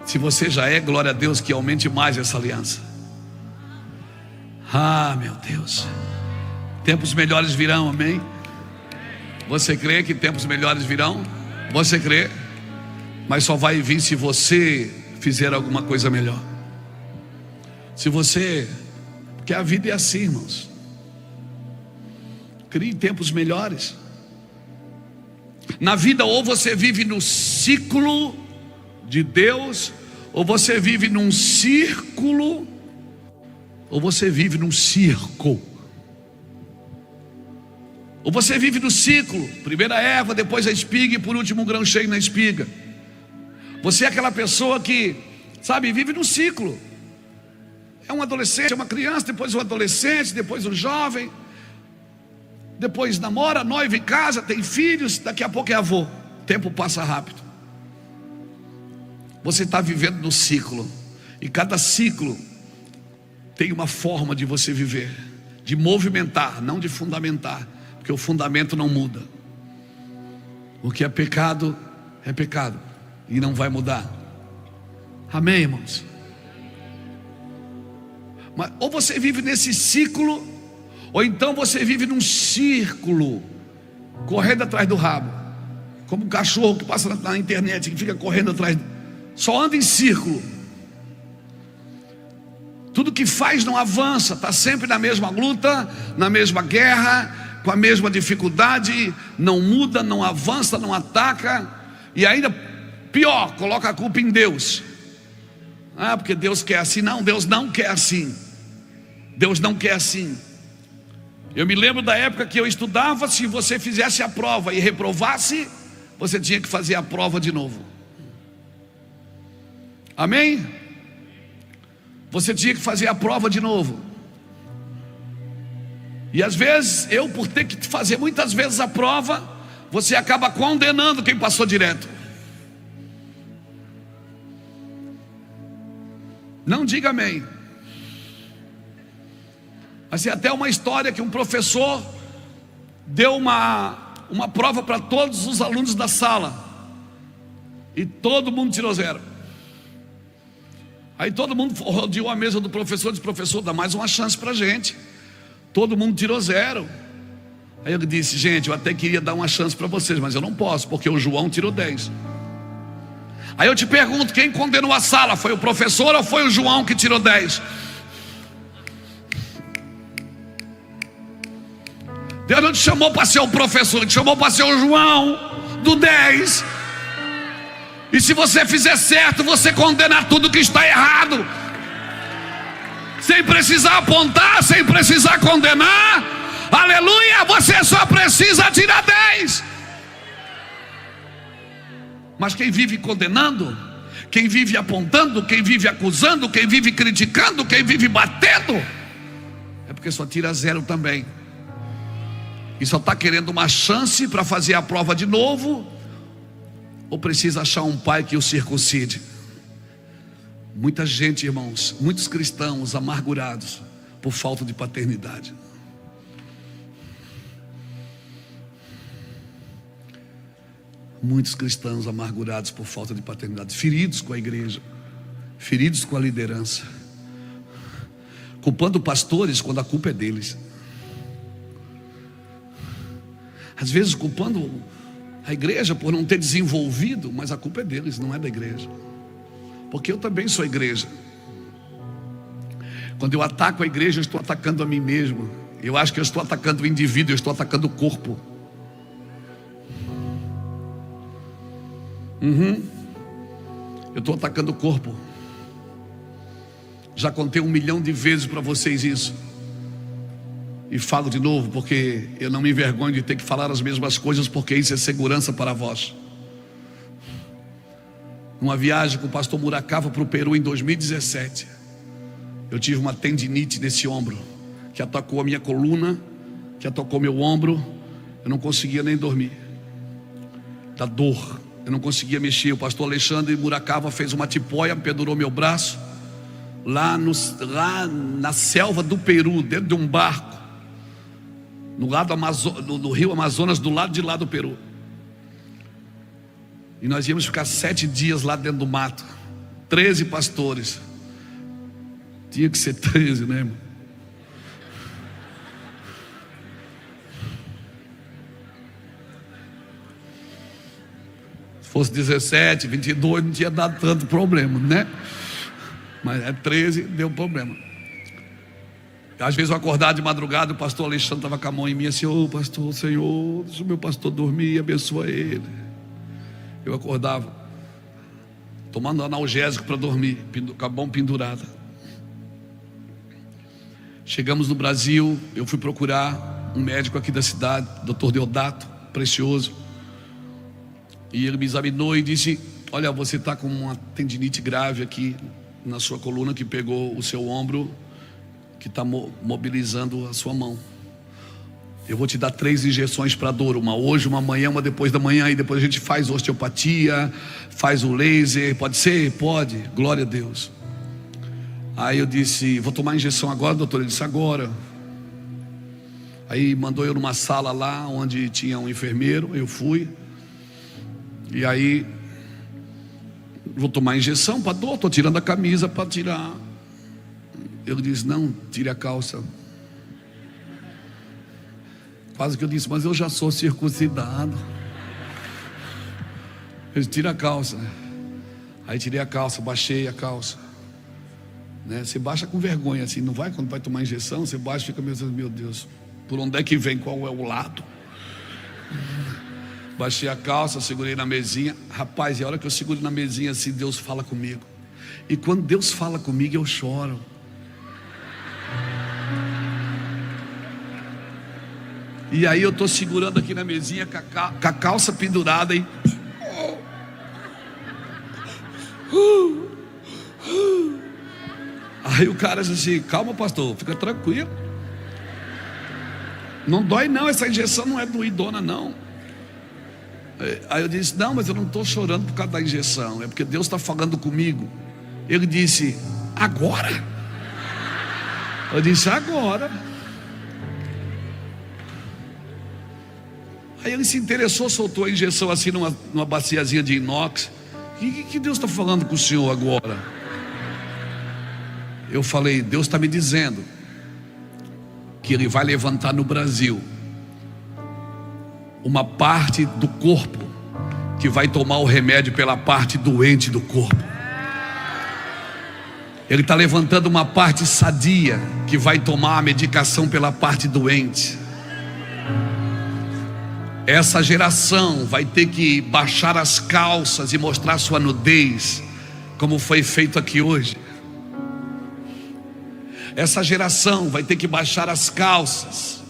se você já é, glória a Deus, que aumente mais essa aliança. Ah, meu Deus, tempos melhores virão, amém? Você crê que tempos melhores virão? Você crê? Mas só vai vir se você fizer alguma coisa melhor. Se você, porque a vida é assim, irmãos. Crie tempos melhores. Na vida, ou você vive no ciclo de Deus, ou você vive num círculo, ou você vive num circo. Ou você vive no ciclo, primeiro a erva, depois a espiga e por último o grão cheio na espiga. Você é aquela pessoa que, sabe, vive no ciclo. É um adolescente, é uma criança, depois um adolescente, depois um jovem, depois namora, noiva em casa, tem filhos, daqui a pouco é avô. O tempo passa rápido. Você está vivendo no ciclo, e cada ciclo tem uma forma de você viver, de movimentar, não de fundamentar, porque o fundamento não muda. O que é pecado e não vai mudar. Amém, irmãos? Mas ou você vive nesse ciclo, ou então você vive num círculo, correndo atrás do rabo, como um cachorro que passa na internet, que fica correndo atrás, só anda em círculo. Tudo que faz não avança, está sempre na mesma luta, na mesma guerra, com a mesma dificuldade, não muda, não avança, não ataca, e ainda pior, coloca a culpa em Deus. Porque Deus quer assim. Não, Deus não quer assim. Deus não quer assim. Eu me lembro da época que eu estudava, se você fizesse a prova e reprovasse, você tinha que fazer a prova de novo. Amém? Você tinha que fazer a prova de novo. E às vezes, eu por ter que fazer muitas vezes a prova, você acaba condenando quem passou direto. Não diga amém. Mas tem até uma história que um professor deu uma prova para todos os alunos da sala, e todo mundo tirou 0. Aí todo mundo rodeou a mesa do professor e disse: professor, dá mais uma chance para a gente. Todo mundo tirou 0. Aí eu disse: gente, eu até queria dar uma chance para vocês, mas eu não posso, porque o João tirou 10. Aí eu te pergunto, quem condenou a sala? Foi o professor ou foi o João que tirou 10? Deus não te chamou para ser o professor, Ele te chamou para ser o João do 10. E se você fizer certo, você condena tudo que está errado, sem precisar apontar, sem precisar condenar. Aleluia, você só precisa tirar 10. Mas quem vive condenando, quem vive apontando, quem vive acusando, quem vive criticando, quem vive batendo, é porque só tira 0 também. E só está querendo uma chance para fazer a prova de novo, ou precisa achar um pai que o circuncide. Muita gente, irmãos, muitos cristãos amargurados por falta de paternidade. Muitos cristãos amargurados por falta de paternidade, feridos com a igreja, feridos com a liderança, culpando pastores quando a culpa é deles. Às vezes culpando a igreja por não ter desenvolvido, mas a culpa é deles, não é da igreja. Porque eu também sou igreja. Quando eu ataco a igreja, eu estou atacando a mim mesmo. Eu acho que eu estou atacando o indivíduo, eu estou atacando o corpo. Eu estou atacando o corpo. Já contei 1 milhão de vezes para vocês isso, e falo de novo, porque eu não me envergonho de ter que falar as mesmas coisas, porque isso é segurança para vós. Numa viagem com o pastor Muracava para o Peru em 2017, eu tive uma tendinite nesse ombro, que atacou a minha coluna, que atacou meu ombro. Eu não conseguia nem dormir, da dor, eu não conseguia mexer. O pastor Alexandre Muracava fez uma tipóia, pendurou meu braço, lá na selva do Peru, dentro de um barco, no rio Amazonas, do lado de lá do Peru. E nós íamos ficar 7 dias lá dentro do mato, 13 pastores. Tinha que ser 13, né, irmão? Se fosse 17, 22, não tinha dado tanto problema, né? Mas é 13, deu problema. Às vezes eu acordava de madrugada, o pastor Alexandre estava com a mão em mim assim: ô pastor, Senhor, deixa o meu pastor dormir, abençoa ele. Eu acordava tomando analgésico para dormir, com a mão pendurada. Chegamos no Brasil, eu fui procurar um médico aqui da cidade, Dr. Deodato Precioso, e ele me examinou e disse: olha, você está com uma tendinite grave aqui na sua coluna, que pegou o seu ombro, que está mobilizando a sua mão. Eu vou te dar 3 injeções para dor, uma hoje, uma amanhã, uma depois da manhã, e depois a gente faz osteopatia, faz o laser. Pode ser? Pode, glória a Deus. Aí eu disse: vou tomar a injeção agora, doutor? Ele disse: agora. Aí mandou eu numa sala lá onde tinha um enfermeiro. Eu fui, e aí vou tomar a injeção para dor, estou tirando a camisa para tirar. Ele disse: não, tire a calça. Quase que eu disse: mas eu já sou circuncidado. Ele disse: tira a calça. Aí tirei a calça, baixei a calça, né? Você baixa com vergonha assim, não vai? Quando vai tomar injeção, você baixa e fica pensando: meu Deus, por onde é que vem, qual é o lado? Baixei a calça, segurei na mesinha. Rapaz, e a hora que eu seguro na mesinha assim, Deus fala comigo. E quando Deus fala comigo, eu choro. E aí eu estou segurando aqui na mesinha com a calça pendurada e... Aí o cara disse assim: calma, pastor, fica tranquilo, não dói não, essa injeção não é doidona não. Aí eu disse: não, mas eu não estou chorando por causa da injeção, é porque Deus está falando comigo. Ele disse: agora? Eu disse: agora. Aí ele se interessou, soltou a injeção assim numa baciazinha de inox. Que Deus está falando com o senhor agora? Eu falei: Deus está me dizendo que Ele vai levantar no Brasil uma parte do corpo que vai tomar o remédio pela parte doente do corpo. Ele está levantando uma parte sadia que vai tomar a medicação pela parte doente. Essa geração vai ter que baixar as calças e mostrar sua nudez, como foi feito aqui hoje. Essa geração vai ter que baixar as calças,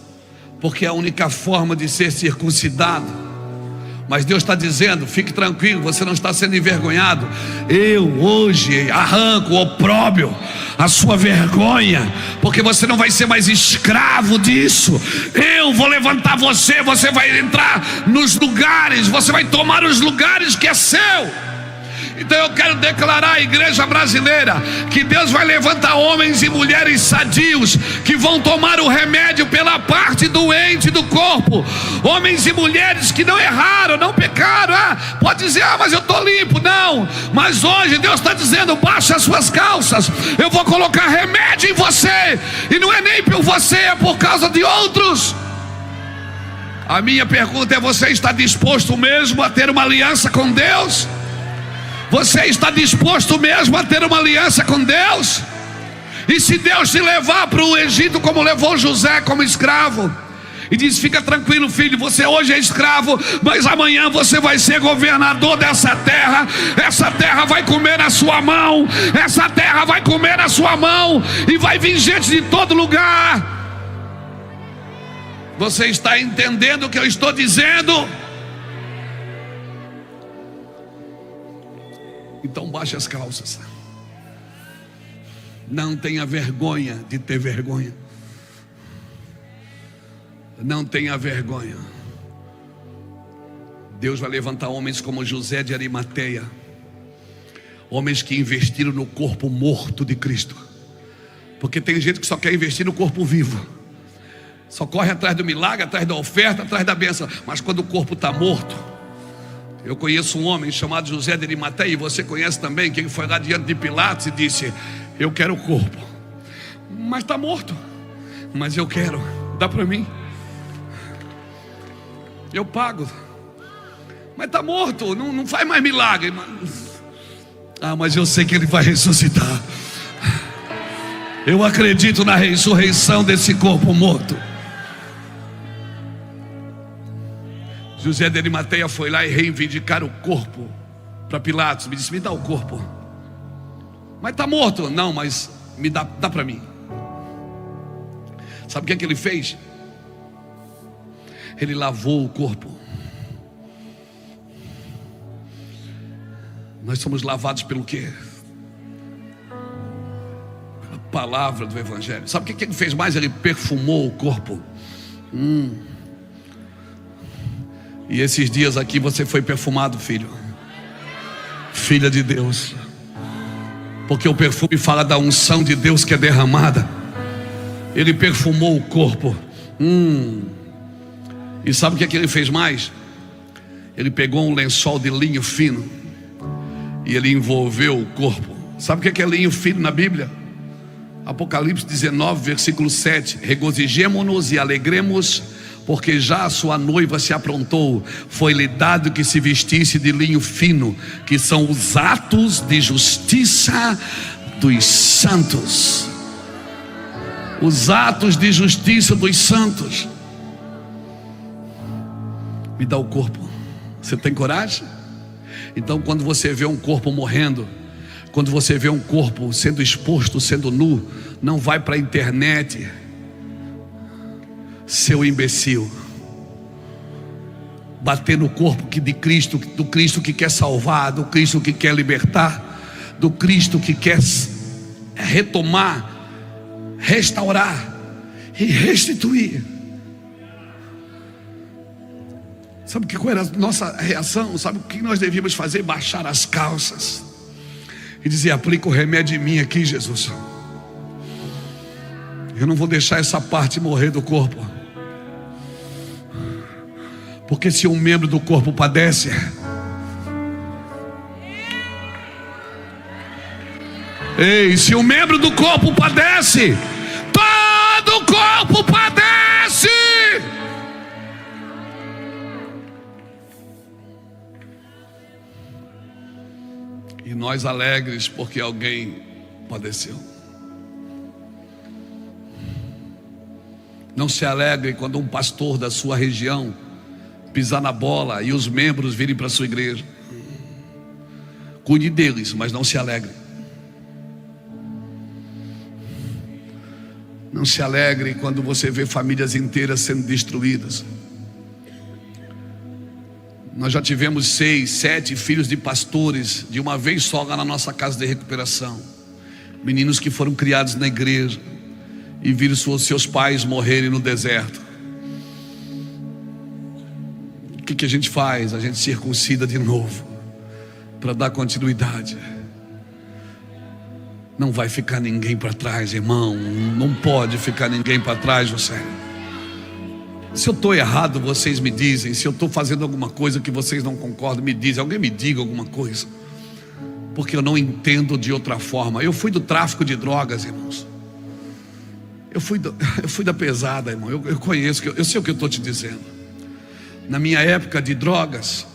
porque é a única forma de ser circuncidado. Mas Deus está dizendo: fique tranquilo, você não está sendo envergonhado. Eu hoje arranco o opróbrio, a sua vergonha, porque você não vai ser mais escravo disso. Eu vou levantar você, você vai entrar nos lugares, você vai tomar os lugares que é seu. Então eu quero declarar à igreja brasileira que Deus vai levantar homens e mulheres sadios que vão tomar o remédio pela parte doente do corpo. Homens e mulheres que não erraram, não pecaram. Pode dizer: mas eu estou limpo. Não, mas hoje Deus está dizendo: baixa as suas calças, eu vou colocar remédio em você. E não é nem por você, é por causa de outros. A minha pergunta é: você está disposto mesmo a ter uma aliança com Deus? Você está disposto mesmo a ter uma aliança com Deus? E se Deus te levar para o Egito como levou José como escravo, e diz: fica tranquilo, filho, você hoje é escravo, mas amanhã você vai ser governador dessa terra. Essa terra vai comer na sua mão, essa terra vai comer na sua mão, e vai vir gente de todo lugar. Você está entendendo o que eu estou dizendo? Então baixe as calças. Não tenha vergonha de ter vergonha. Não tenha vergonha. Deus vai levantar homens como José de Arimateia, homens que investiram no corpo morto de Cristo. Porque tem gente que só quer investir no corpo vivo, só corre atrás do milagre, atrás da oferta, atrás da bênção. Mas quando o corpo está morto... Eu conheço um homem chamado José de Arimateia, e você conhece também, que ele foi lá diante de Pilatos e disse: eu quero o corpo, mas está morto, mas eu quero, dá para mim, eu pago, mas está morto, não faz mais milagre. Mas eu sei que ele vai ressuscitar. Eu acredito na ressurreição desse corpo morto. José de Arimateia foi lá e reivindicar o corpo para Pilatos. Me disse: me dá o corpo. Mas está morto. Não, mas me dá para mim. Sabe o que ele fez? Ele lavou o corpo. Nós somos lavados pelo quê? Pela palavra do Evangelho. Sabe o que ele fez mais? Ele perfumou o corpo. E esses dias aqui você foi perfumado, filho, filha de Deus, porque o perfume fala da unção de Deus que é derramada. Ele perfumou o corpo. E sabe o que ele fez mais? Ele pegou um lençol de linho fino e ele envolveu o corpo. Sabe o que é linho fino na Bíblia? Apocalipse 19, versículo 7. Regozijemo-nos e alegremos, porque já a sua noiva se aprontou. Foi-lhe dado que se vestisse de linho fino, que são os atos de justiça dos santos. Os atos de justiça dos santos. Me dá o corpo. Você tem coragem? Então, quando você vê um corpo morrendo, quando você vê um corpo sendo exposto, sendo nu, não vai para a internet, seu imbecil, bater no corpo de Cristo, do Cristo que quer salvar, do Cristo que quer libertar, do Cristo que quer retomar, restaurar e restituir. Sabe qual era a nossa reação? Sabe o que nós devíamos fazer? Baixar as calças e dizer: aplica o remédio em mim aqui, Jesus. Eu não vou deixar essa parte morrer do corpo, porque se um membro do corpo padece, se um membro do corpo padece, todo o corpo padece. E nós alegres porque alguém padeceu. Não se alegre quando um pastor da sua região pisar na bola e os membros virem para a sua igreja. Cuide deles, mas não se alegre. Não se alegre quando você vê famílias inteiras sendo destruídas. Nós já tivemos 6, 7 filhos de pastores de uma vez só lá na nossa casa de recuperação. Meninos que foram criados na igreja e viram seus pais morrerem no deserto. O que a gente faz? A gente circuncida de novo para dar continuidade. Não vai ficar ninguém para trás, irmão. Não pode ficar ninguém para trás, José. Se eu estou errado, vocês me dizem. Se eu estou fazendo alguma coisa que vocês não concordam, me dizem. Alguém me diga alguma coisa, porque eu não entendo de outra forma. Eu fui do tráfico de drogas, irmãos. Eu fui da pesada, irmão. Eu conheço, eu sei o que eu estou te dizendo. Na minha época de drogas,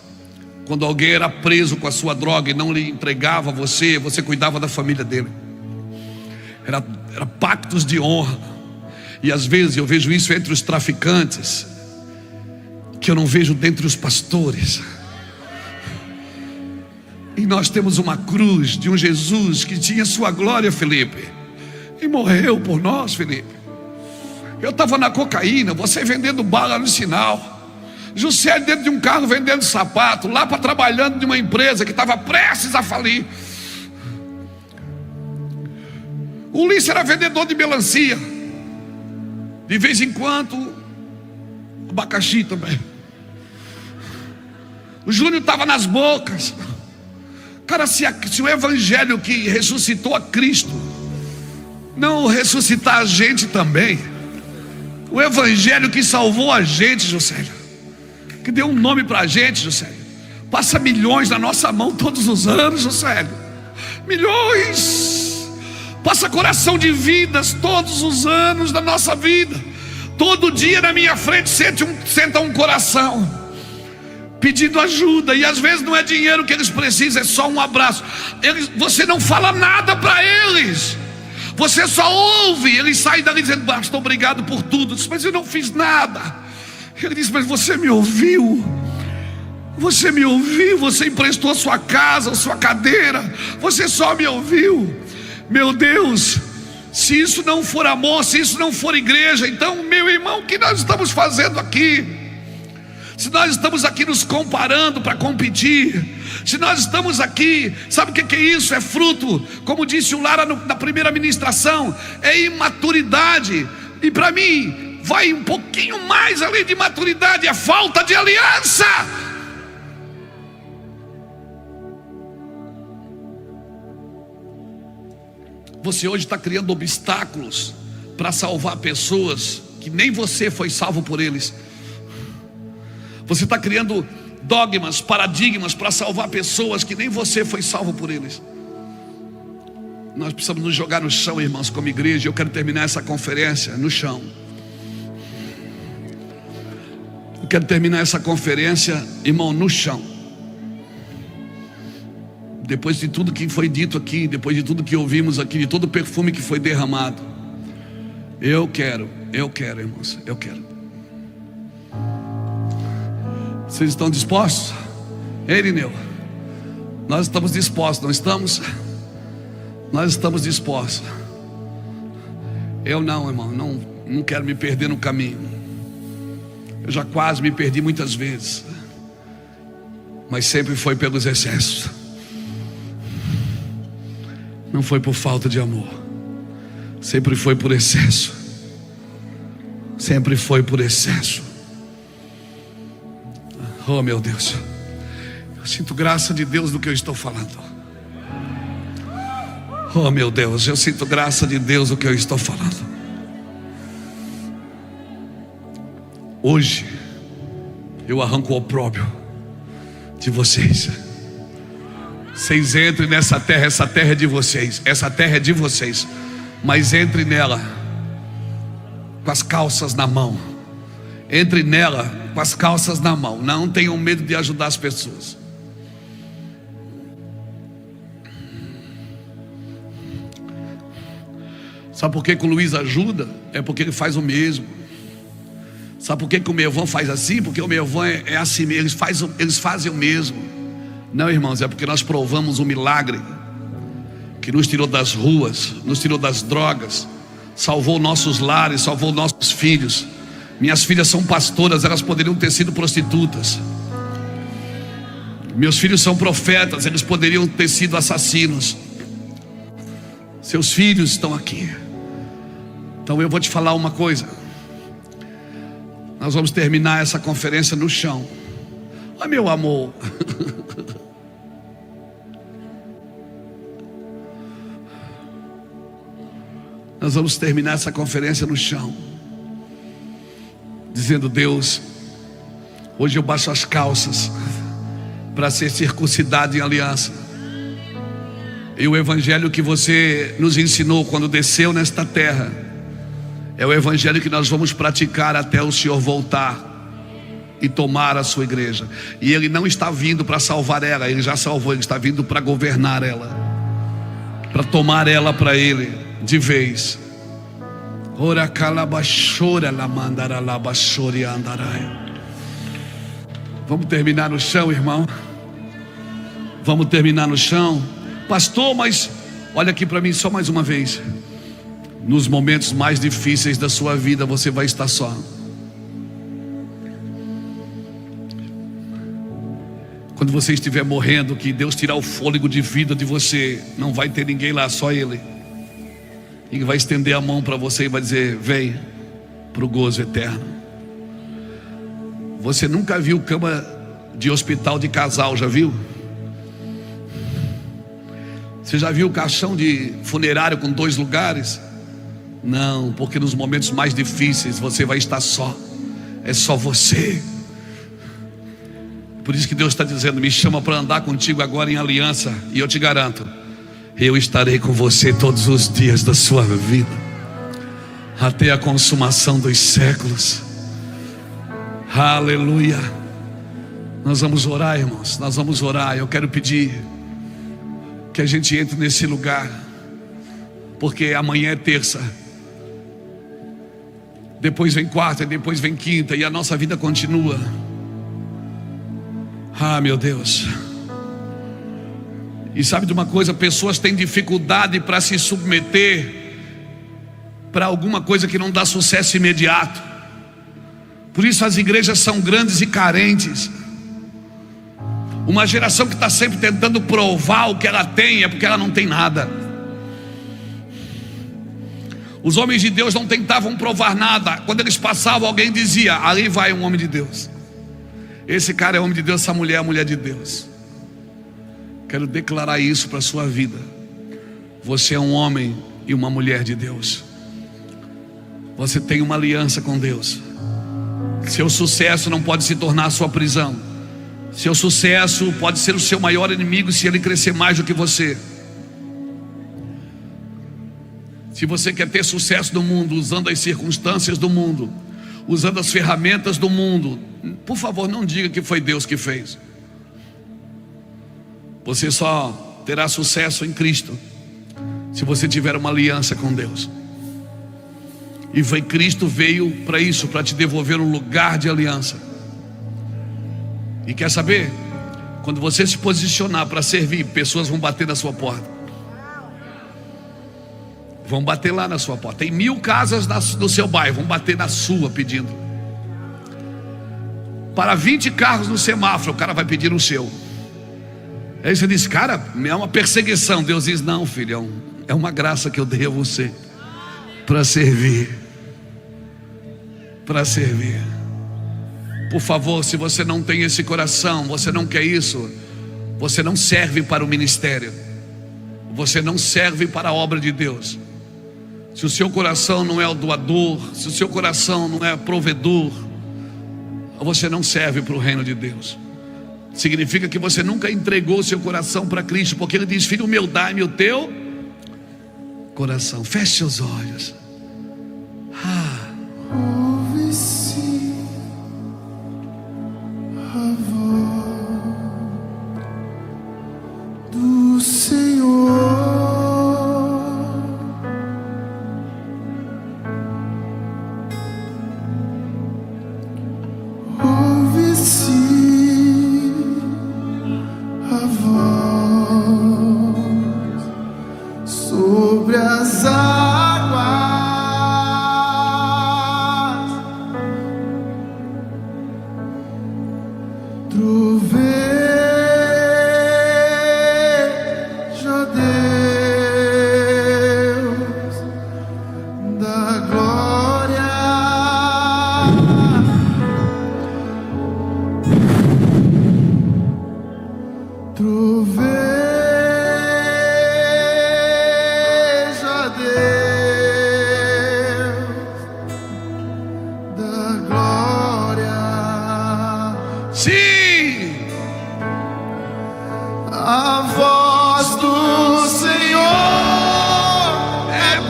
quando alguém era preso com a sua droga e não lhe entregava você cuidava da família dele. Era pactos de honra. E às vezes eu vejo isso entre os traficantes, que eu não vejo dentre os pastores. E nós temos uma cruz de um Jesus que tinha sua glória, Felipe, e morreu por nós, Felipe. Eu estava na cocaína, você vendendo bala no sinal, José dentro de um carro vendendo sapato, lá para trabalhando de uma empresa que estava prestes a falir. O Ulisses era vendedor de melancia, de vez em quando abacaxi também. O Júnior estava nas bocas. Cara, se o evangelho que ressuscitou a Cristo não ressuscitar a gente também, o evangelho que salvou a gente, José, que deu um nome para a gente, José, passa milhões na nossa mão todos os anos, José. Milhões. Passa coração de vidas todos os anos da nossa vida. Todo dia na minha frente senta um coração pedindo ajuda. E às vezes não é dinheiro que eles precisam, é só um abraço. Você não fala nada para eles. Você só ouve. Ele sai dali dizendo: pastor, obrigado por tudo. Diz: mas eu não fiz nada. Ele diz: mas você me ouviu. Você me ouviu, você emprestou a sua casa, a sua cadeira, você só me ouviu. Meu Deus, se isso não for amor, se isso não for igreja, então, meu irmão, o que nós estamos fazendo aqui? Se nós estamos aqui nos comparando para competir, se nós estamos aqui, sabe o que é isso? É fruto, como disse o Lara na primeira ministração, é imaturidade. E para mim, vai um pouquinho mais além de maturidade, é falta de aliança. Você hoje está criando obstáculos para salvar pessoas que nem você foi salvo por eles. Você está criando dogmas, paradigmas para salvar pessoas que nem você foi salvo por eles. Nós precisamos nos jogar no chão, irmãos, como igreja. Eu quero terminar essa conferência no chão. Eu quero terminar essa conferência, irmão, no chão. Depois de tudo que foi dito aqui, depois de tudo que ouvimos aqui, de todo o perfume que foi derramado, eu quero, irmãos, eu quero. Vocês estão dispostos? Ei, Irineu, nós estamos dispostos, não estamos? Nós estamos dispostos. Eu não, irmão, não quero me perder no caminho. Eu já quase me perdi muitas vezes, mas sempre foi pelos excessos. Não foi por falta de amor, sempre foi por excesso. Sempre foi por excesso. Oh, meu Deus, eu sinto graça de Deus do que eu estou falando. Oh, meu Deus, eu sinto graça de Deus do que eu estou falando. Hoje eu arranco o opróbrio de vocês. Vocês entrem nessa terra, essa terra é de vocês, essa terra é de vocês, mas entre nela com as calças na mão. Entre nela com as calças na mão. Não tenham medo de ajudar as pessoas. Sabe por que o Luiz ajuda? É porque ele faz o mesmo. Sabe por que o meu irmão faz assim? Porque o meu irmão é assim mesmo, eles fazem o mesmo. Não, irmãos, é porque nós provamos um milagre que nos tirou das ruas, nos tirou das drogas, salvou nossos lares, salvou nossos filhos. Minhas filhas são pastoras, elas poderiam ter sido prostitutas. Meus filhos são profetas, eles poderiam ter sido assassinos. Seus filhos estão aqui. Então eu vou te falar uma coisa. Nós vamos terminar essa conferência no chão. Ah, meu amor. Nós vamos terminar essa conferência no chão, dizendo: Deus, hoje eu baixo as calças para ser circuncidado em aliança. E o evangelho que você nos ensinou quando desceu nesta terra é o evangelho que nós vamos praticar até o Senhor voltar e tomar a sua igreja. E Ele não está vindo para salvar ela, Ele já salvou. Ele está vindo para governar ela, para tomar ela para Ele de vez. Ora calabachora la mandara la bachori andarai. Vamos terminar no chão, irmão. Vamos terminar no chão. Pastor, mas olha aqui para mim só mais uma vez. Nos momentos mais difíceis da sua vida, você vai estar só. Quando você estiver morrendo, que Deus tirar o fôlego de vida de você, não vai ter ninguém lá, só Ele. Ele vai estender a mão para você e vai dizer: vem para o gozo eterno. Você nunca viu cama de hospital de casal, já viu? Você já viu caixão de funerário com 2 lugares? Não, porque nos momentos mais difíceis você vai estar só. É só você. Por isso que Deus está dizendo: me chama para andar contigo agora em aliança. E eu te garanto, eu estarei com você todos os dias da sua vida, até a consumação dos séculos. Aleluia. Nós vamos orar, irmãos. Nós vamos orar. Eu quero pedir que a gente entre nesse lugar. porque amanhã é terça, depois vem quarta, e depois vem quinta, e a nossa vida continua. Ah, meu Deus. E sabe de uma coisa? Pessoas têm dificuldade para se submeter para alguma coisa que não dá sucesso imediato. Por isso as igrejas são grandes e carentes. Uma geração que está sempre tentando provar o que ela tem, é porque ela não tem nada. Os homens de Deus não tentavam provar nada. Quando eles passavam, alguém dizia: ali vai um homem de Deus. Esse cara é homem de Deus, essa mulher é a mulher de Deus. Quero declarar isso para a sua vida. Você é um homem e uma mulher de Deus. Você tem uma aliança com Deus. Seu sucesso não pode se tornar a sua prisão. Seu sucesso pode ser o seu maior inimigo se ele crescer mais do que você. Se você quer ter sucesso no mundo, usando as circunstâncias do mundo, usando as ferramentas do mundo, por favor, não diga que foi Deus que fez. Você só terá sucesso em Cristo se você tiver uma aliança com Deus. E Cristo veio para isso, para te devolver um lugar de aliança. E quer saber? Quando você se posicionar para servir, pessoas vão bater na sua porta. Vão bater lá na sua porta. Tem 1000 casas no seu bairro, vão bater na sua pedindo. Para 20 carros no semáforo, o cara vai pedir o seu. Aí você diz: cara, é uma perseguição. Deus diz: não, filho, é uma graça que eu dei a você para servir. Para servir. Por favor, se você não tem esse coração, você não quer isso, você não serve para o ministério, você não serve para a obra de Deus. Se o seu coração não é o doador, se o seu coração não é provedor, você não serve para o reino de Deus. Significa que você nunca entregou o seu coração para Cristo, porque Ele diz: filho meu, dai-me o teu coração. Feche seus olhos. Ouve-se a voz do Senhor. Ouve-se a voz sobre as águas. Troveja, Deus da glória. Troveja, Deus da glória. Sim! A voz do Senhor é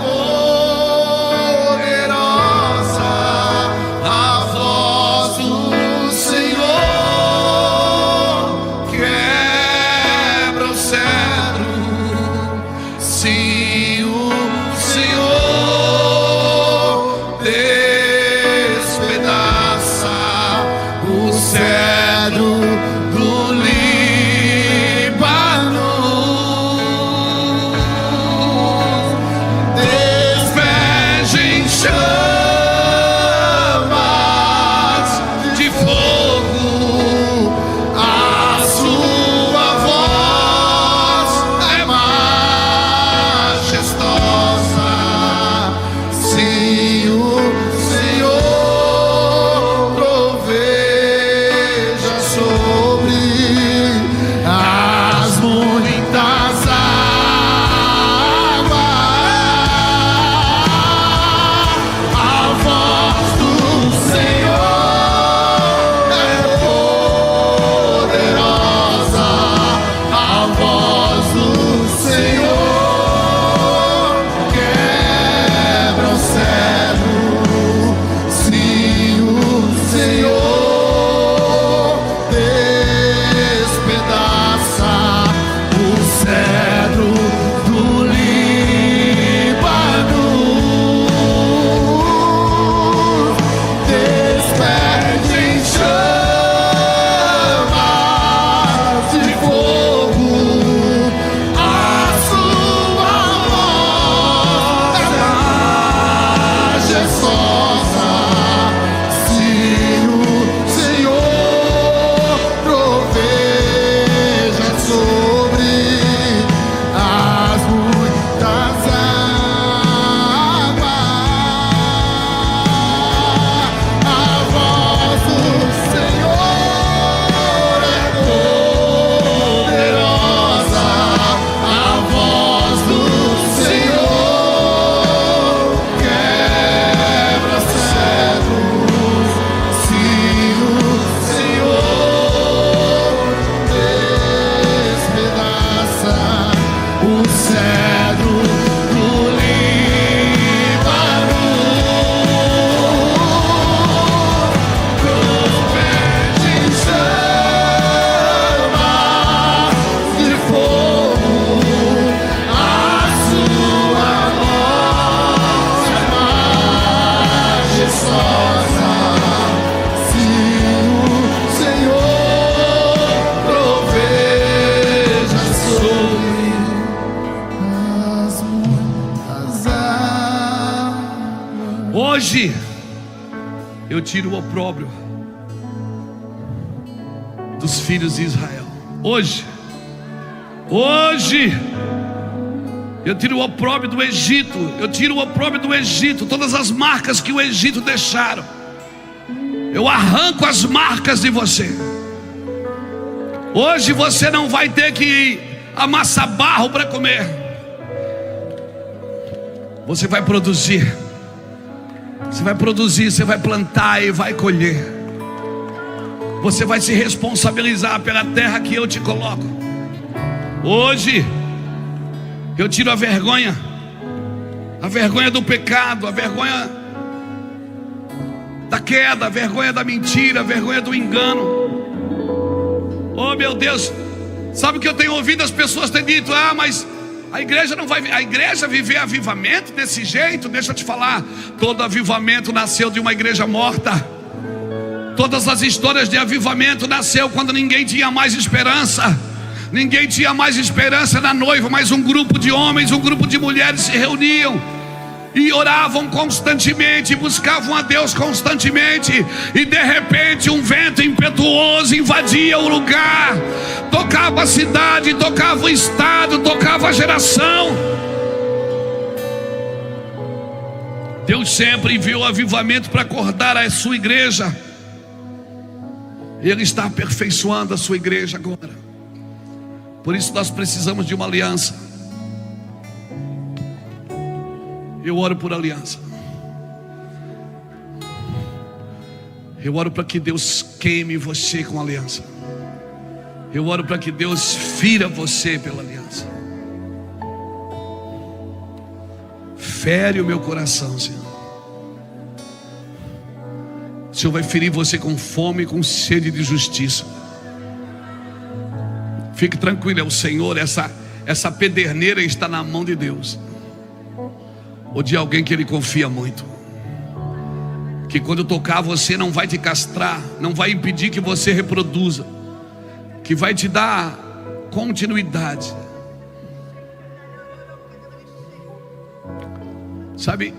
poderosa. A voz do Senhor quebra o cedro. Sim, o Senhor despedaça o cedro do Líbano. Despeja em chamas de fogo. A sua voz é majestosa. Sim, o Senhor proveja. Hoje eu tiro o opróbrio dos filhos de Israel. Hoje eu tiro o opróbrio do Egito. Eu tiro o opróbrio do Egito. Todas as marcas que o Egito deixaram, eu arranco as marcas de você. Hoje você não vai ter que amassar barro para comer. Você vai produzir. Você vai produzir, você vai plantar e vai colher. Você vai se responsabilizar pela terra que eu te coloco. Hoje eu tiro a vergonha do pecado, a vergonha da queda, a vergonha da mentira, a vergonha do engano. Oh meu Deus, sabe o que eu tenho ouvido as pessoas terem dito? Ah, mas a igreja não vai, a igreja viver avivamento desse jeito? Deixa eu te falar, todo avivamento nasceu de uma igreja morta. Todas as histórias de avivamento nasceu quando ninguém tinha mais esperança. Ninguém tinha mais esperança na noiva, mas um grupo de homens, um grupo de mulheres se reuniam e oravam constantemente, buscavam a Deus constantemente, e de repente um vento impetuoso invadia o lugar, tocava a cidade, tocava o estado, tocava a geração. Deus sempre enviou avivamento para acordar a sua igreja. Ele está aperfeiçoando a sua igreja agora. Por isso nós precisamos de uma aliança. Eu oro por aliança. Eu oro para que Deus queime você com aliança. Eu oro para que Deus fira você pela aliança. Fere o meu coração, Senhor. O Senhor vai ferir você com fome e com sede de justiça. Fique tranquilo, é o Senhor. Essa pederneira está na mão de Deus, ou de alguém que Ele confia muito, que quando tocar você não vai te castrar, não vai impedir que você reproduza, que vai te dar continuidade. Sabe,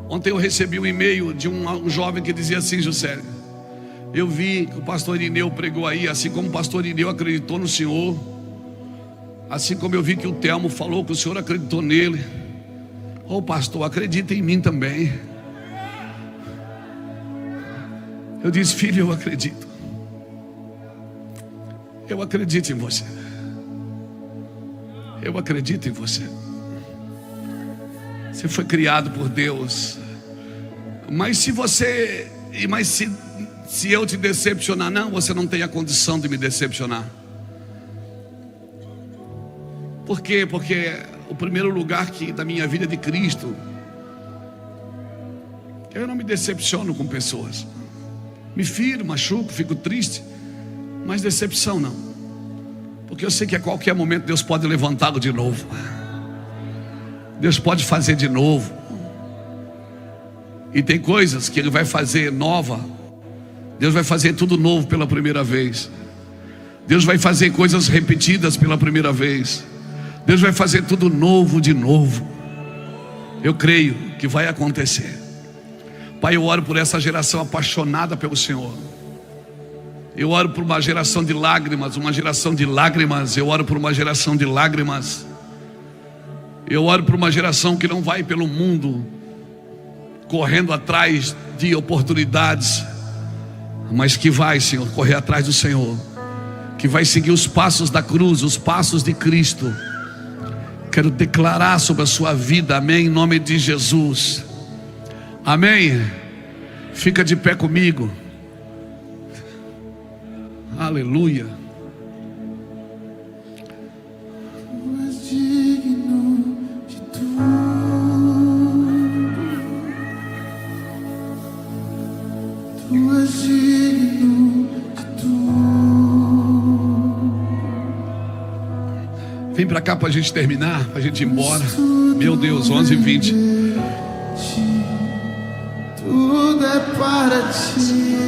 ontem eu recebi um e-mail de um jovem que dizia assim: Juscelio, eu vi que o pastor Irineu pregou aí, assim como o pastor Irineu acreditou no Senhor, assim como eu vi que o Telmo falou que o Senhor acreditou nele. Oh pastor, acredita em mim também. Eu disse: filho, eu acredito. Eu acredito em você. Eu acredito em você. Você foi criado por Deus. Mas se eu te decepcionar, não, você não tem a condição de me decepcionar. Por quê? Porque o primeiro lugar da minha vida é de Cristo. Eu não me decepciono com pessoas. Me firo, machuco, fico triste, mas decepção não. Porque eu sei que a qualquer momento Deus pode levantá-lo de novo. Deus pode fazer de novo. E tem coisas que Ele vai fazer nova. Deus vai fazer tudo novo pela primeira vez. Deus vai fazer coisas repetidas pela primeira vez. Deus vai fazer tudo novo de novo. Eu creio que vai acontecer. Pai, eu oro por essa geração apaixonada pelo Senhor. Eu oro por uma geração de lágrimas, uma geração de lágrimas. Eu oro por uma geração de lágrimas. Eu oro por uma geração que não vai pelo mundo correndo atrás de oportunidades, mas que vai, Senhor, correr atrás do Senhor, que vai seguir os passos da cruz, os passos de Cristo. Quero declarar sobre a sua vida, amém, em nome de Jesus, amém. Fica de pé comigo, aleluia. Tu és digno de tudo. Tu és digno de tudo. Vem pra cá pra gente terminar, pra gente ir embora. Meu Deus, 11h20. Tudo é para ti.